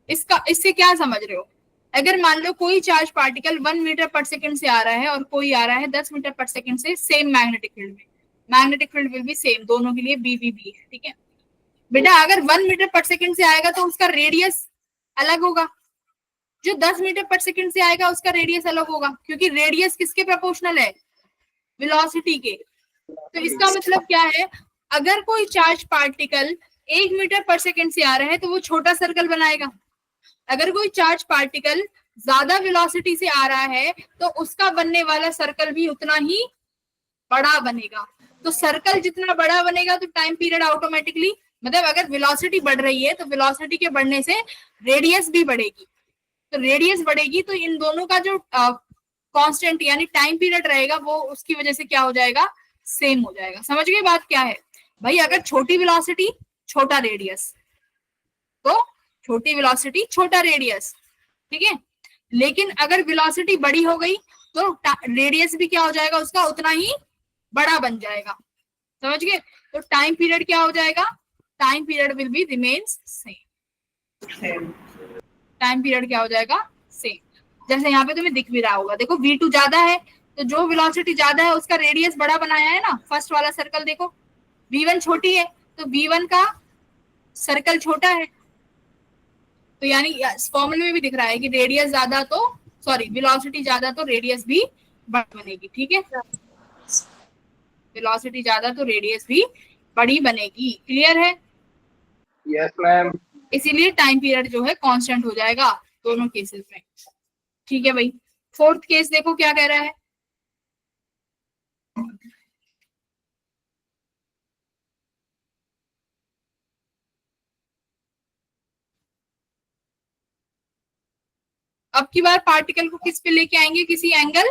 इसका इससे क्या समझ रहे हो, अगर मान लो कोई चार्ज पार्टिकल 1 मीटर पर सेकंड से आ रहा है और कोई आ रहा है 10 मीटर पर सेकंड से, सेम मैग्नेटिक फील्ड में, magnetic field will be same, दोनों के लिए BVB है, ठीक है बेटा। अगर 1 मीटर पर सेकंड से आएगा तो उसका रेडियस अलग होगा, जो 10 मीटर पर सेकंड से आएगा उसका रेडियस अलग होगा, क्योंकि रेडियस किसके प्रोपोर्शनल है, वेलोसिटी के। तो इसका मतलब क्या है, अगर कोई चार्ज पार्टिकल 1 मीटर पर सेकंड से आ रहा है तो वो छोटा सर्कल बनाएगा, अगर कोई चार्ज पार्टिकल ज्यादा वेलोसिटी से आ रहा है तो उसका बनने वाला सर्कल भी उतना ही बड़ा बनेगा। तो सर्कल जितना बड़ा बनेगा तो टाइम पीरियड ऑटोमेटिकली, मतलब अगर वेलोसिटी बढ़ रही है तो वेलोसिटी के बढ़ने से रेडियस भी बढ़ेगी, तो रेडियस बढ़ेगी तो इन दोनों का जो कांस्टेंट यानी टाइम पीरियड रहेगा वो उसकी वजह से क्या हो जाएगा, सेम हो जाएगा। समझ गए बात क्या है भाई, अगर छोटी वेलोसिटी छोटा रेडियस तो छोटी वेलोसिटी छोटा रेडियस, ठीक है। लेकिन अगर वेलोसिटी बड़ी हो गई तो रेडियस भी क्या हो जाएगा, उसका उतना ही बड़ा बन जाएगा। समझ गए? तो टाइम पीरियड क्या हो जाएगा, time period will be remains same. Time period क्या हो जाएगा, सेम। जैसे यहाँ पे तुम्हें दिख भी रहा होगा, देखो v2 ज्यादा है तो जो वेलोसिटी ज्यादा है उसका रेडियस बड़ा बनाया है ना, फर्स्ट वाला सर्कल देखो, v1 छोटी है तो v1 का सर्कल छोटा है, तो यानी फॉर्मूले में भी दिख रहा है कि रेडियस ज्यादा तो सॉरी वेलोसिटी ज्यादा तो रेडियस भी बड़ी बनेगी, ठीक है। वेलोसिटी ज्यादा तो रेडियस भी बड़ी बनेगी, क्लियर है? Yes ma'am. इसीलिए टाइम पीरियड जो है कांस्टेंट हो जाएगा दोनों केसेस में, ठीक है भाई। फोर्थ केस देखो क्या कह रहा है, अब की बार पार्टिकल को किस पे लेके आएंगे, किसी एंगल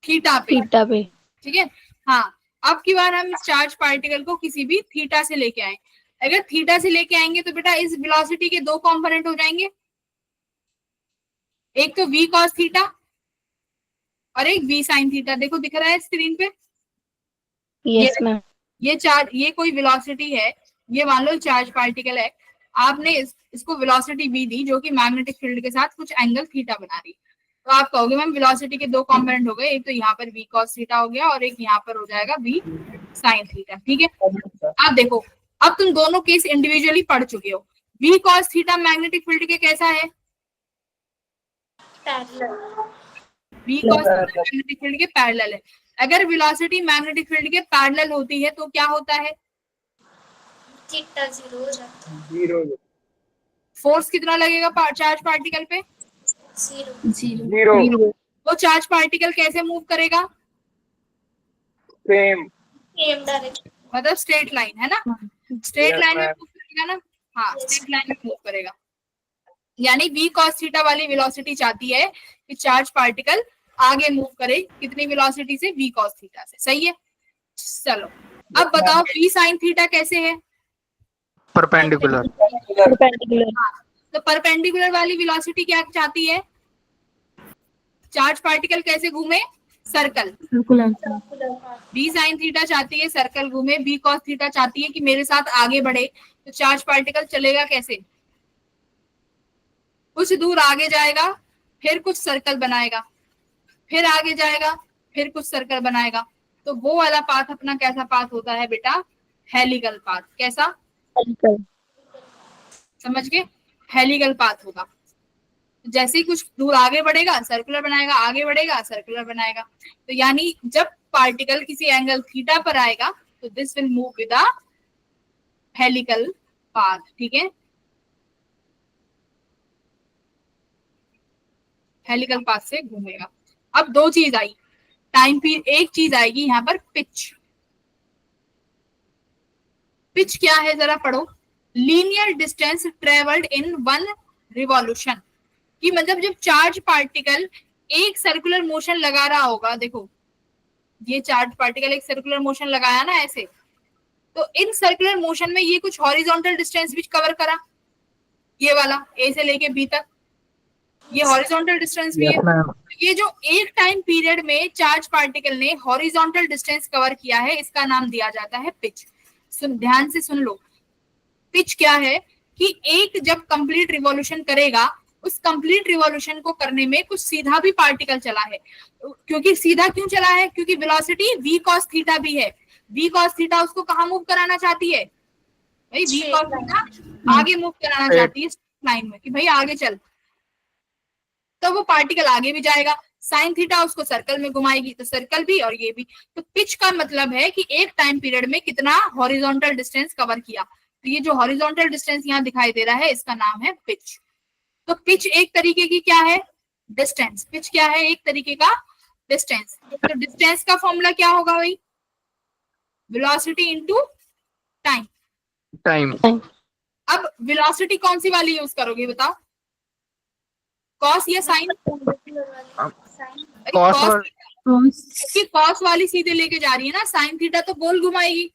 थीटा पे, थीटा पे। ठीक है। हाँ अब की बार हम इस चार्ज पार्टिकल को किसी भी थीटा से लेके आए, अगर थीटा से लेके आएंगे तो बेटा इस वेलोसिटी के दो कंपोनेंट हो जाएंगे, एक तो v cos थीटा और एक v sin थीटा। देखो दिख रहा है स्क्रीन पे, यस मैम। ये कोई वेलोसिटी है, ये मान लो चार्ज पार्टिकल है, आपने इसको वेलोसिटी v दी जो कि मैग्नेटिक फील्ड के साथ कुछ एंगल थीटा बना रही, तो आप कहोगे मैम वेलोसिटी के दो कंपोनेंट हो गए, एक तो यहाँ पर v cos थीटा हो गया और एक यहाँ पर हो जाएगा v sin थीटा, ठीक है। आप देखो अब तुम दोनों केस इंडिविजुअली पढ़ चुके हो, v cos theta magnetic field के कैसा है, v cos मैग्नेटिक फील्ड के पैरेलल है। अगर वेलोसिटी मैग्नेटिक फील्ड के पैरेलल होती है तो क्या होता है, थीटा 0 हो जाता है। जीरो फोर्स कितना लगेगा चार्ज पार्टिकल पे, 0 जीरो वो चार्ज पार्टिकल कैसे मूव करेगा, सेम सेम डायरेक्शन। मतलब स्ट्रेट लाइन है ना, स्ट्रेट Yes, लाइन में ma'am. मूव करेगा ना, हाँ Yes. स्ट्रेट लाइन में मूव करेगा। यानी v cos थीटा वाली वेलोसिटी चाहती है कि चार्ज पार्टिकल आगे मूव करे, कितनी वेलोसिटी से, v cos थीटा से, सही है। चलो अब बताओ v sin थीटा कैसे है, परपेंडिकुलर परपेंडिकुलर। तो परपेंडिकुलर वाली वेलोसिटी क्या चाहती है, चार्ज पार्टिकल कैसे घूमे, सर्कल, v sin थीटा चाहती है सर्कल घूमे, v cos थीटा चाहती है कि मेरे साथ आगे बढ़े, तो चार्ज पार्टिकल चलेगा कैसे, कुछ दूर आगे जाएगा फिर कुछ सर्कल बनाएगा, फिर आगे जाएगा फिर कुछ सर्कल बनाएगा, तो वो वाला पाथ अपना कैसा पाथ होता है बेटा, हेलिकल पाथ। कैसा, समझ गए, हेलिकल पाथ होगा। जैसे ही कुछ दूर आगे बढ़ेगा सर्कुलर बनाएगा, आगे बढ़ेगा सर्कुलर बनाएगा, तो यानी जब पार्टिकल किसी एंगल थीटा पर आएगा तो this will move with a helical path, ठीक है। हेलिकल पाथ से घूमेगा। अब दो चीज आई, टाइम पीरियड, एक चीज आएगी यहाँ पर पिच। पिच क्या है जरा पढ़ो, linear distance travelled in one revolution, कि मतलब जब चार्ज पार्टिकल एक सर्कुलर मोशन लगा रहा होगा, देखो ये चार्ज पार्टिकल एक सर्कुलर मोशन लगाया ना ऐसे, तो इन सर्कुलर मोशन में ये कुछ हॉरिजॉन्टल डिस्टेंस भी कवर करा, ये वाला ए से लेके बी तक, ये हॉरिजॉन्टल डिस्टेंस भी है। Yes ma'am. ये जो एक टाइम पीरियड में चार्ज पार्टिकल ने हॉरिजॉन्टल डिस्टेंस कवर किया है, इसका नाम दिया जाता है पिच। ध्यान से सुन लो, पिच क्या है कि एक जब कंप्लीट रिवॉल्यूशन करेगा, उस कंप्लीट रिवॉल्यूशन को करने में कुछ सीधा भी पार्टिकल चला है। क्योंकि सीधा क्यों चला है? क्योंकि वेलोसिटी v cos थीटा भी है। v cos थीटा उसको कहाँ मूव कराना चाहती है भाई? v cos थीटा आगे मूव कराना चाहती है लाइन में कि भाई आगे चल, तो वो पार्टिकल आगे भी जाएगा। साइन थीटा उसको सर्कल में घुमाएगी, तो सर्कल भी और ये भी। तो पिच का मतलब है कि एक टाइम पीरियड में कितना हॉरिजॉन्टल डिस्टेंस कवर किया। तो ये जो हॉरिजॉन्टल डिस्टेंस यहाँ दिखाई दे रहा है, इसका नाम है पिच। तो पिच एक तरीके की क्या है? डिस्टेंस। पिच क्या है? एक तरीके का डिस्टेंस। तो डिस्टेंस का फॉर्मूला क्या होगा भाई? Velocity into time. टाइम। अब वेलोसिटी कौन सी वाली यूज करोगे बताओ? कॉस या साइन? कॉस वाली सीधे लेके जा रही है ना, साइन थीटा तो गोल घुमाएगी,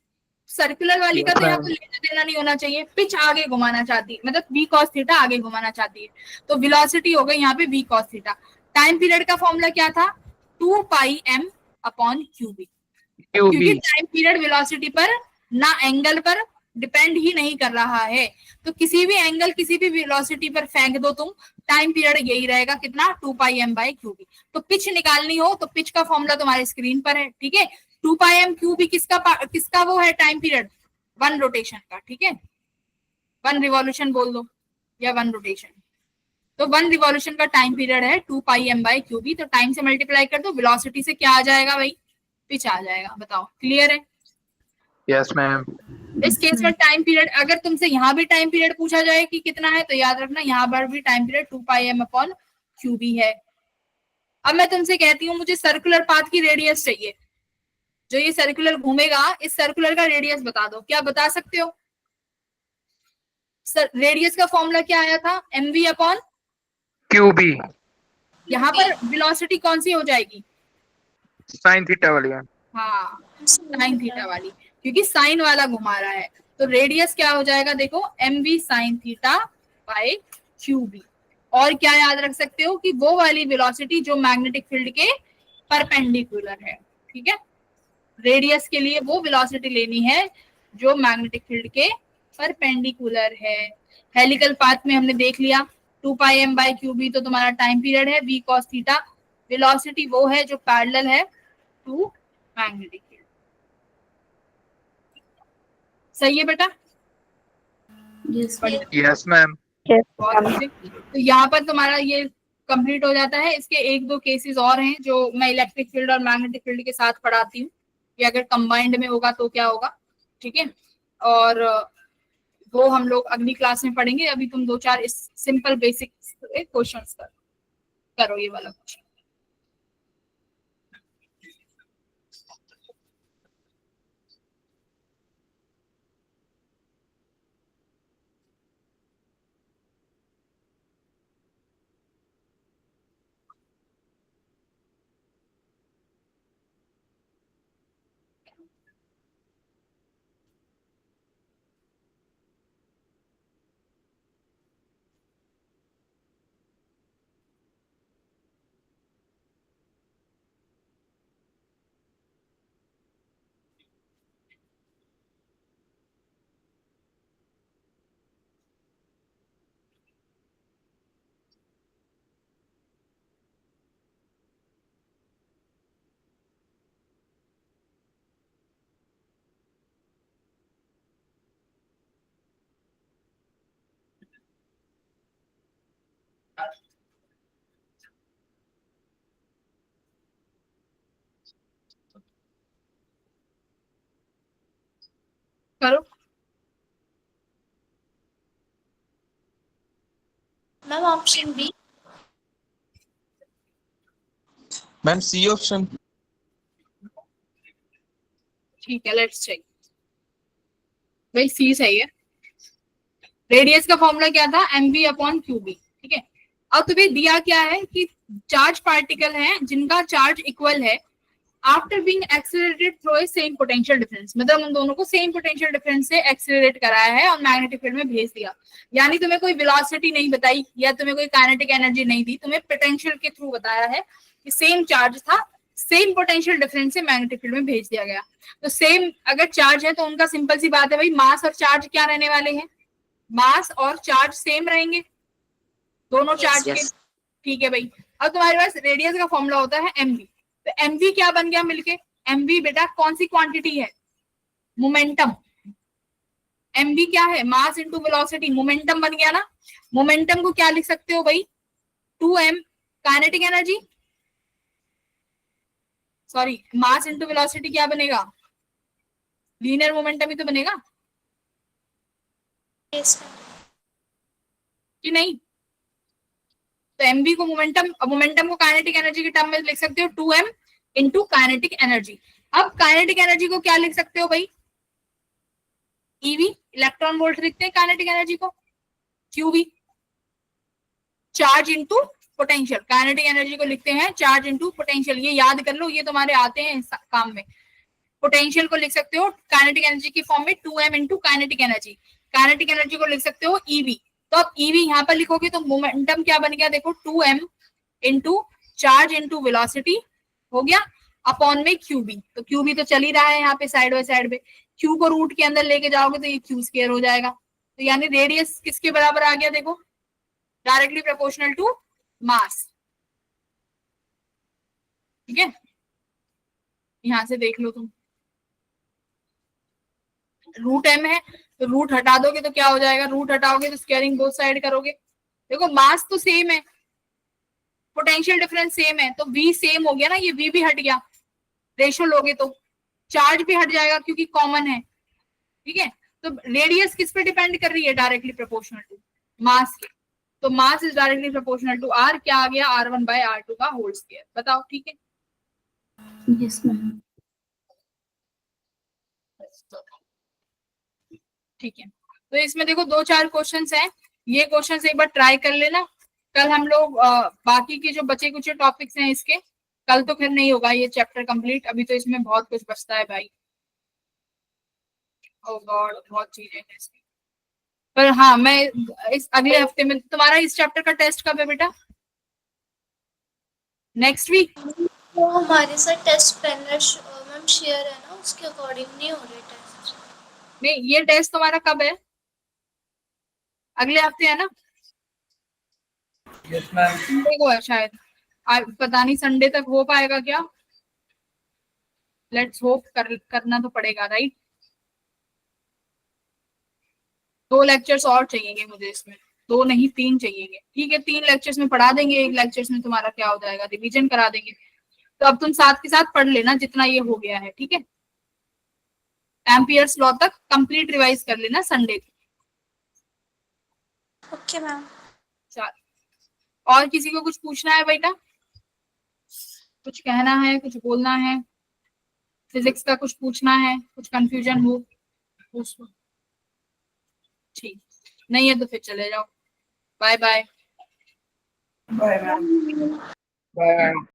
सर्कुलर वाली का तो यहाँ पे लेना देना नहीं होना चाहिए। पिच आगे घुमाना चाहती है, मतलब v cos थीटा आगे घुमाना चाहती है, तो वेलोसिटी हो गई यहाँ पे v cos theta. Time period का फॉर्मूला क्या था? 2 पाई m अपॉन qb। क्योंकि टाइम पीरियड वेलोसिटी पर ना एंगल पर डिपेंड ही नहीं कर रहा है, तो किसी भी एंगल किसी भी वेलोसिटी पर फेंक दो तुम, टाइम पीरियड यही रहेगा कितना? 2 पाई m बाई क्यूबी। तो पिच निकालनी हो तो पिच का फॉर्मूला तुम्हारे स्क्रीन पर है, ठीक है। 2 पाई m क्यूबी किसका वो है टाइम पीरियड? 1 रोटेशन का, ठीक है। 1 रिवॉल्यूशन बोल दो या 1 रोटेशन, तो 1 रिवॉल्यूशन का टाइम पीरियड है 2 पाई m बाई क्यूबी। तो टाइम से मल्टीप्लाई कर दो, वेलोसिटी से क्या आ जाएगा भाई? पिच आ जाएगा। बताओ क्लियर है? Yes ma'am. इस केस में टाइम पीरियड, अगर तुमसे यहाँ भी टाइम पीरियड पूछा जाए कि कितना है, तो याद रखना यहाँ पर भी टाइम पीरियड 2 पाई m अपॉन क्यूबी है। अब मैं तुमसे कहती हूँ मुझे सर्कुलर पाथ की रेडियस चाहिए, जो ये सर्कुलर घूमेगा, इस सर्कुलर का रेडियस बता दो। क्या बता सकते हो? रेडियस का फॉर्मूला क्या आया था? mv upon q b. यहाँ पर वेलोसिटी कौन सी हो जाएगी? साइन थीटा वाली। हाँ, साइन थीटा वाली, क्योंकि साइन वाला घुमा रहा है। तो रेडियस क्या हो जाएगा? देखो mv sine theta by q b. और क्या याद रख सकते हो कि वो वाली वेलोसिटी जो मैग्नेटिक फील्ड के परपेंडिकुलर है, ठीक है। रेडियस के लिए वो वेलोसिटी लेनी है जो मैग्नेटिक फील्ड के परपेंडिकुलर है। हेलिकल पाथ में हमने देख लिया 2 पाई m बाई क्यूबी, तो तुम्हारा टाइम पीरियड है v cos थीटा। वेलोसिटी वो है जो पैरेलल है टू मैग्नेटिक फील्ड। सही है बेटा? Yes ma'am. तो यहाँ पर तुम्हारा ये कंप्लीट हो जाता है। इसके 1-2 केसेस और हैं जो मैं इलेक्ट्रिक फील्ड और मैग्नेटिक फील्ड के साथ पढ़ाती हूँ, कि अगर कंबाइंड में होगा तो क्या होगा, ठीक है। और वो हम लोग अगली क्लास में पढ़ेंगे। अभी तुम 2-4 सिंपल बेसिक क्वेश्चंस करो ये वाला क्वेश्चन। करो। Ma'am option B. Ma'am C option. ठीक है, लेट्स चेक। भाई सी सही है। रेडियस का फॉर्मूला क्या था? mv अपॉन क्यूबी, ठीक है। अब तुम्हें दिया क्या है कि चार्ज पार्टिकल हैं जिनका चार्ज इक्वल है after being accelerated through a same potential difference, मतलब उन दोनों को सेम पोटेंशियल डिफरेंस से एक्सेलरेट कराया है और मैग्नेटिक फील्ड में भेज दिया। यानी तुम्हें कोई वेलोसिटी नहीं बताई या तुम्हें कोई काइनेटिक एनर्जी नहीं दी, तुम्हें पोटेंशियल के थ्रू बताया है कि सेम चार्ज था, सेम पोटेंशियल डिफरेंस से मैग्नेटिक फील्ड में भेज दिया गया। तो सेम अगर चार्ज है तो उनका सिंपल सी बात है भाई, मास और चार्ज क्या रहने वाले हैं, मास और चार्ज सेम रहेंगे दोनों चार्ज के। ठीक है भाई। अब तुम्हारे पास रेडियस का फॉर्मूला होता है mv, तो mv क्या बन गया मिलके, mv बेटा कौन सी क्वांटिटी है, मोमेंटम। mv क्या है, मास इनटू वेलोसिटी, मोमेंटम बन गया ना। मोमेंटम को क्या लिख सकते हो भाई, 2m kinetic energy, sorry mass into velocity क्या बनेगा, लीनियर मोमेंटम ही तो बनेगा यस कि नहीं। तो mv को मोमेंटम को काइनेटिक एनर्जी के टर्म में लिख सकते हो 2m इंटू काइनेटिक एनर्जी। अब काइनेटिक एनर्जी को क्या लिख सकते हो भाई, ev इलेक्ट्रॉन वोल्ट लिखते हैं काइनेटिक एनर्जी को, qv charge into potential, kinetic energy को लिखते हैं चार्ज इंटू पोटेंशियल। ये याद कर लो, ये तुम्हारे आते हैं काम में। पोटेंशियल को लिख सकते हो काइनेटिक एनर्जी की फॉर्म में 2m into kinetic energy, kinetic energy को लिख सकते हो ev। तो अब ev यहाँ पर लिखोगे तो मोमेंटम क्या बन गया देखो, 2m into charge into velocity हो गया अपॉन में qb। तो qb तो चल ही रहा है यहाँ पे साइड बाय साइड पे, q को रूट के अंदर लेके जाओगे तो ये q स्क्वायर हो जाएगा। तो यानी रेडियस किसके बराबर आ गया देखो, डायरेक्टली प्रोपोर्शनल टू मास। ठीक है, यहां से देख लो तुम, रूट m है तो रूट हटा दोगे तो क्या हो जाएगा, रूट हटाओगे तो स्क्वायरिंग बोथ साइड करोगे। देखो मास तो सेम है, पोटेंशियल डिफरेंस सेम है, तो v सेम हो गया ना, ये v भी हट गया, रेशो लोगे तो चार्ज भी हट जाएगा क्योंकि कॉमन है। ठीक है, तो रेडियस किस पे डिपेंड कर रही है, डायरेक्टली प्रोपोर्शनल टू मास के। तो mass is directly proportional to r, क्या आ गया r1 बाय r2 का होल स्क्वायर। बताओ ठीक है। Yes, ma'am. ठीक है, तो इसमें देखो 2-4 क्वेश्चंस हैं, ये क्वेश्चंस एक बार ट्राई कर लेना। कल हम लोग बाकी के जो बचे कुछ टॉपिक्स हैं इसके, कल तो फिर नहीं होगा ये चैप्टर कंप्लीट, अभी तो इसमें बहुत कुछ बचता है भाई। ओ गॉड, बहुत चीजें हैं इसमें। पर हाँ, मैं इस अगले हफ्ते में, तुम्हारा इस चैप्टर का टेस्ट कब है बेटा, नेक्स्ट वीक? तो हमारे साथ टेस्ट प्लानर मैम शेयर है ना, उसके अकॉर्डिंग नहीं हो रहे टेस्ट। नहीं, ये टेस्ट तुम्हारा कब है, अगले हफ्ते है ना? Yes ma'am. संडे को है शायद, पता नहीं संडे तक हो पाएगा क्या, लेट्स होप करना तो पड़ेगा राइट। 2 लेक्चर्स और चाहिए मुझे इसमें, 2 नहीं 3 चाहिए। ठीक है, 3 लेक्चर्स में पढ़ा देंगे, 1 लेक्चर्स में तुम्हारा क्या हो जाएगा, रिवीजन करा देंगे। तो अब तुम साथ के साथ पढ़ लेना जितना ये हो गया है, ठीक है। एम्पियर्स लॉ तक कंप्लीट रिवाइज कर लेना संडे को। Okay ma'am. चल, और किसी को कुछ पूछना है बेटा, कुछ कहना है, कुछ बोलना है, फिजिक्स का कुछ पूछना है, कुछ कंफ्यूजन हो पूछ लो। ठीक, नहीं है तो फिर चले जाओ। Bye bye. Bye ma'am. Bye ma'am.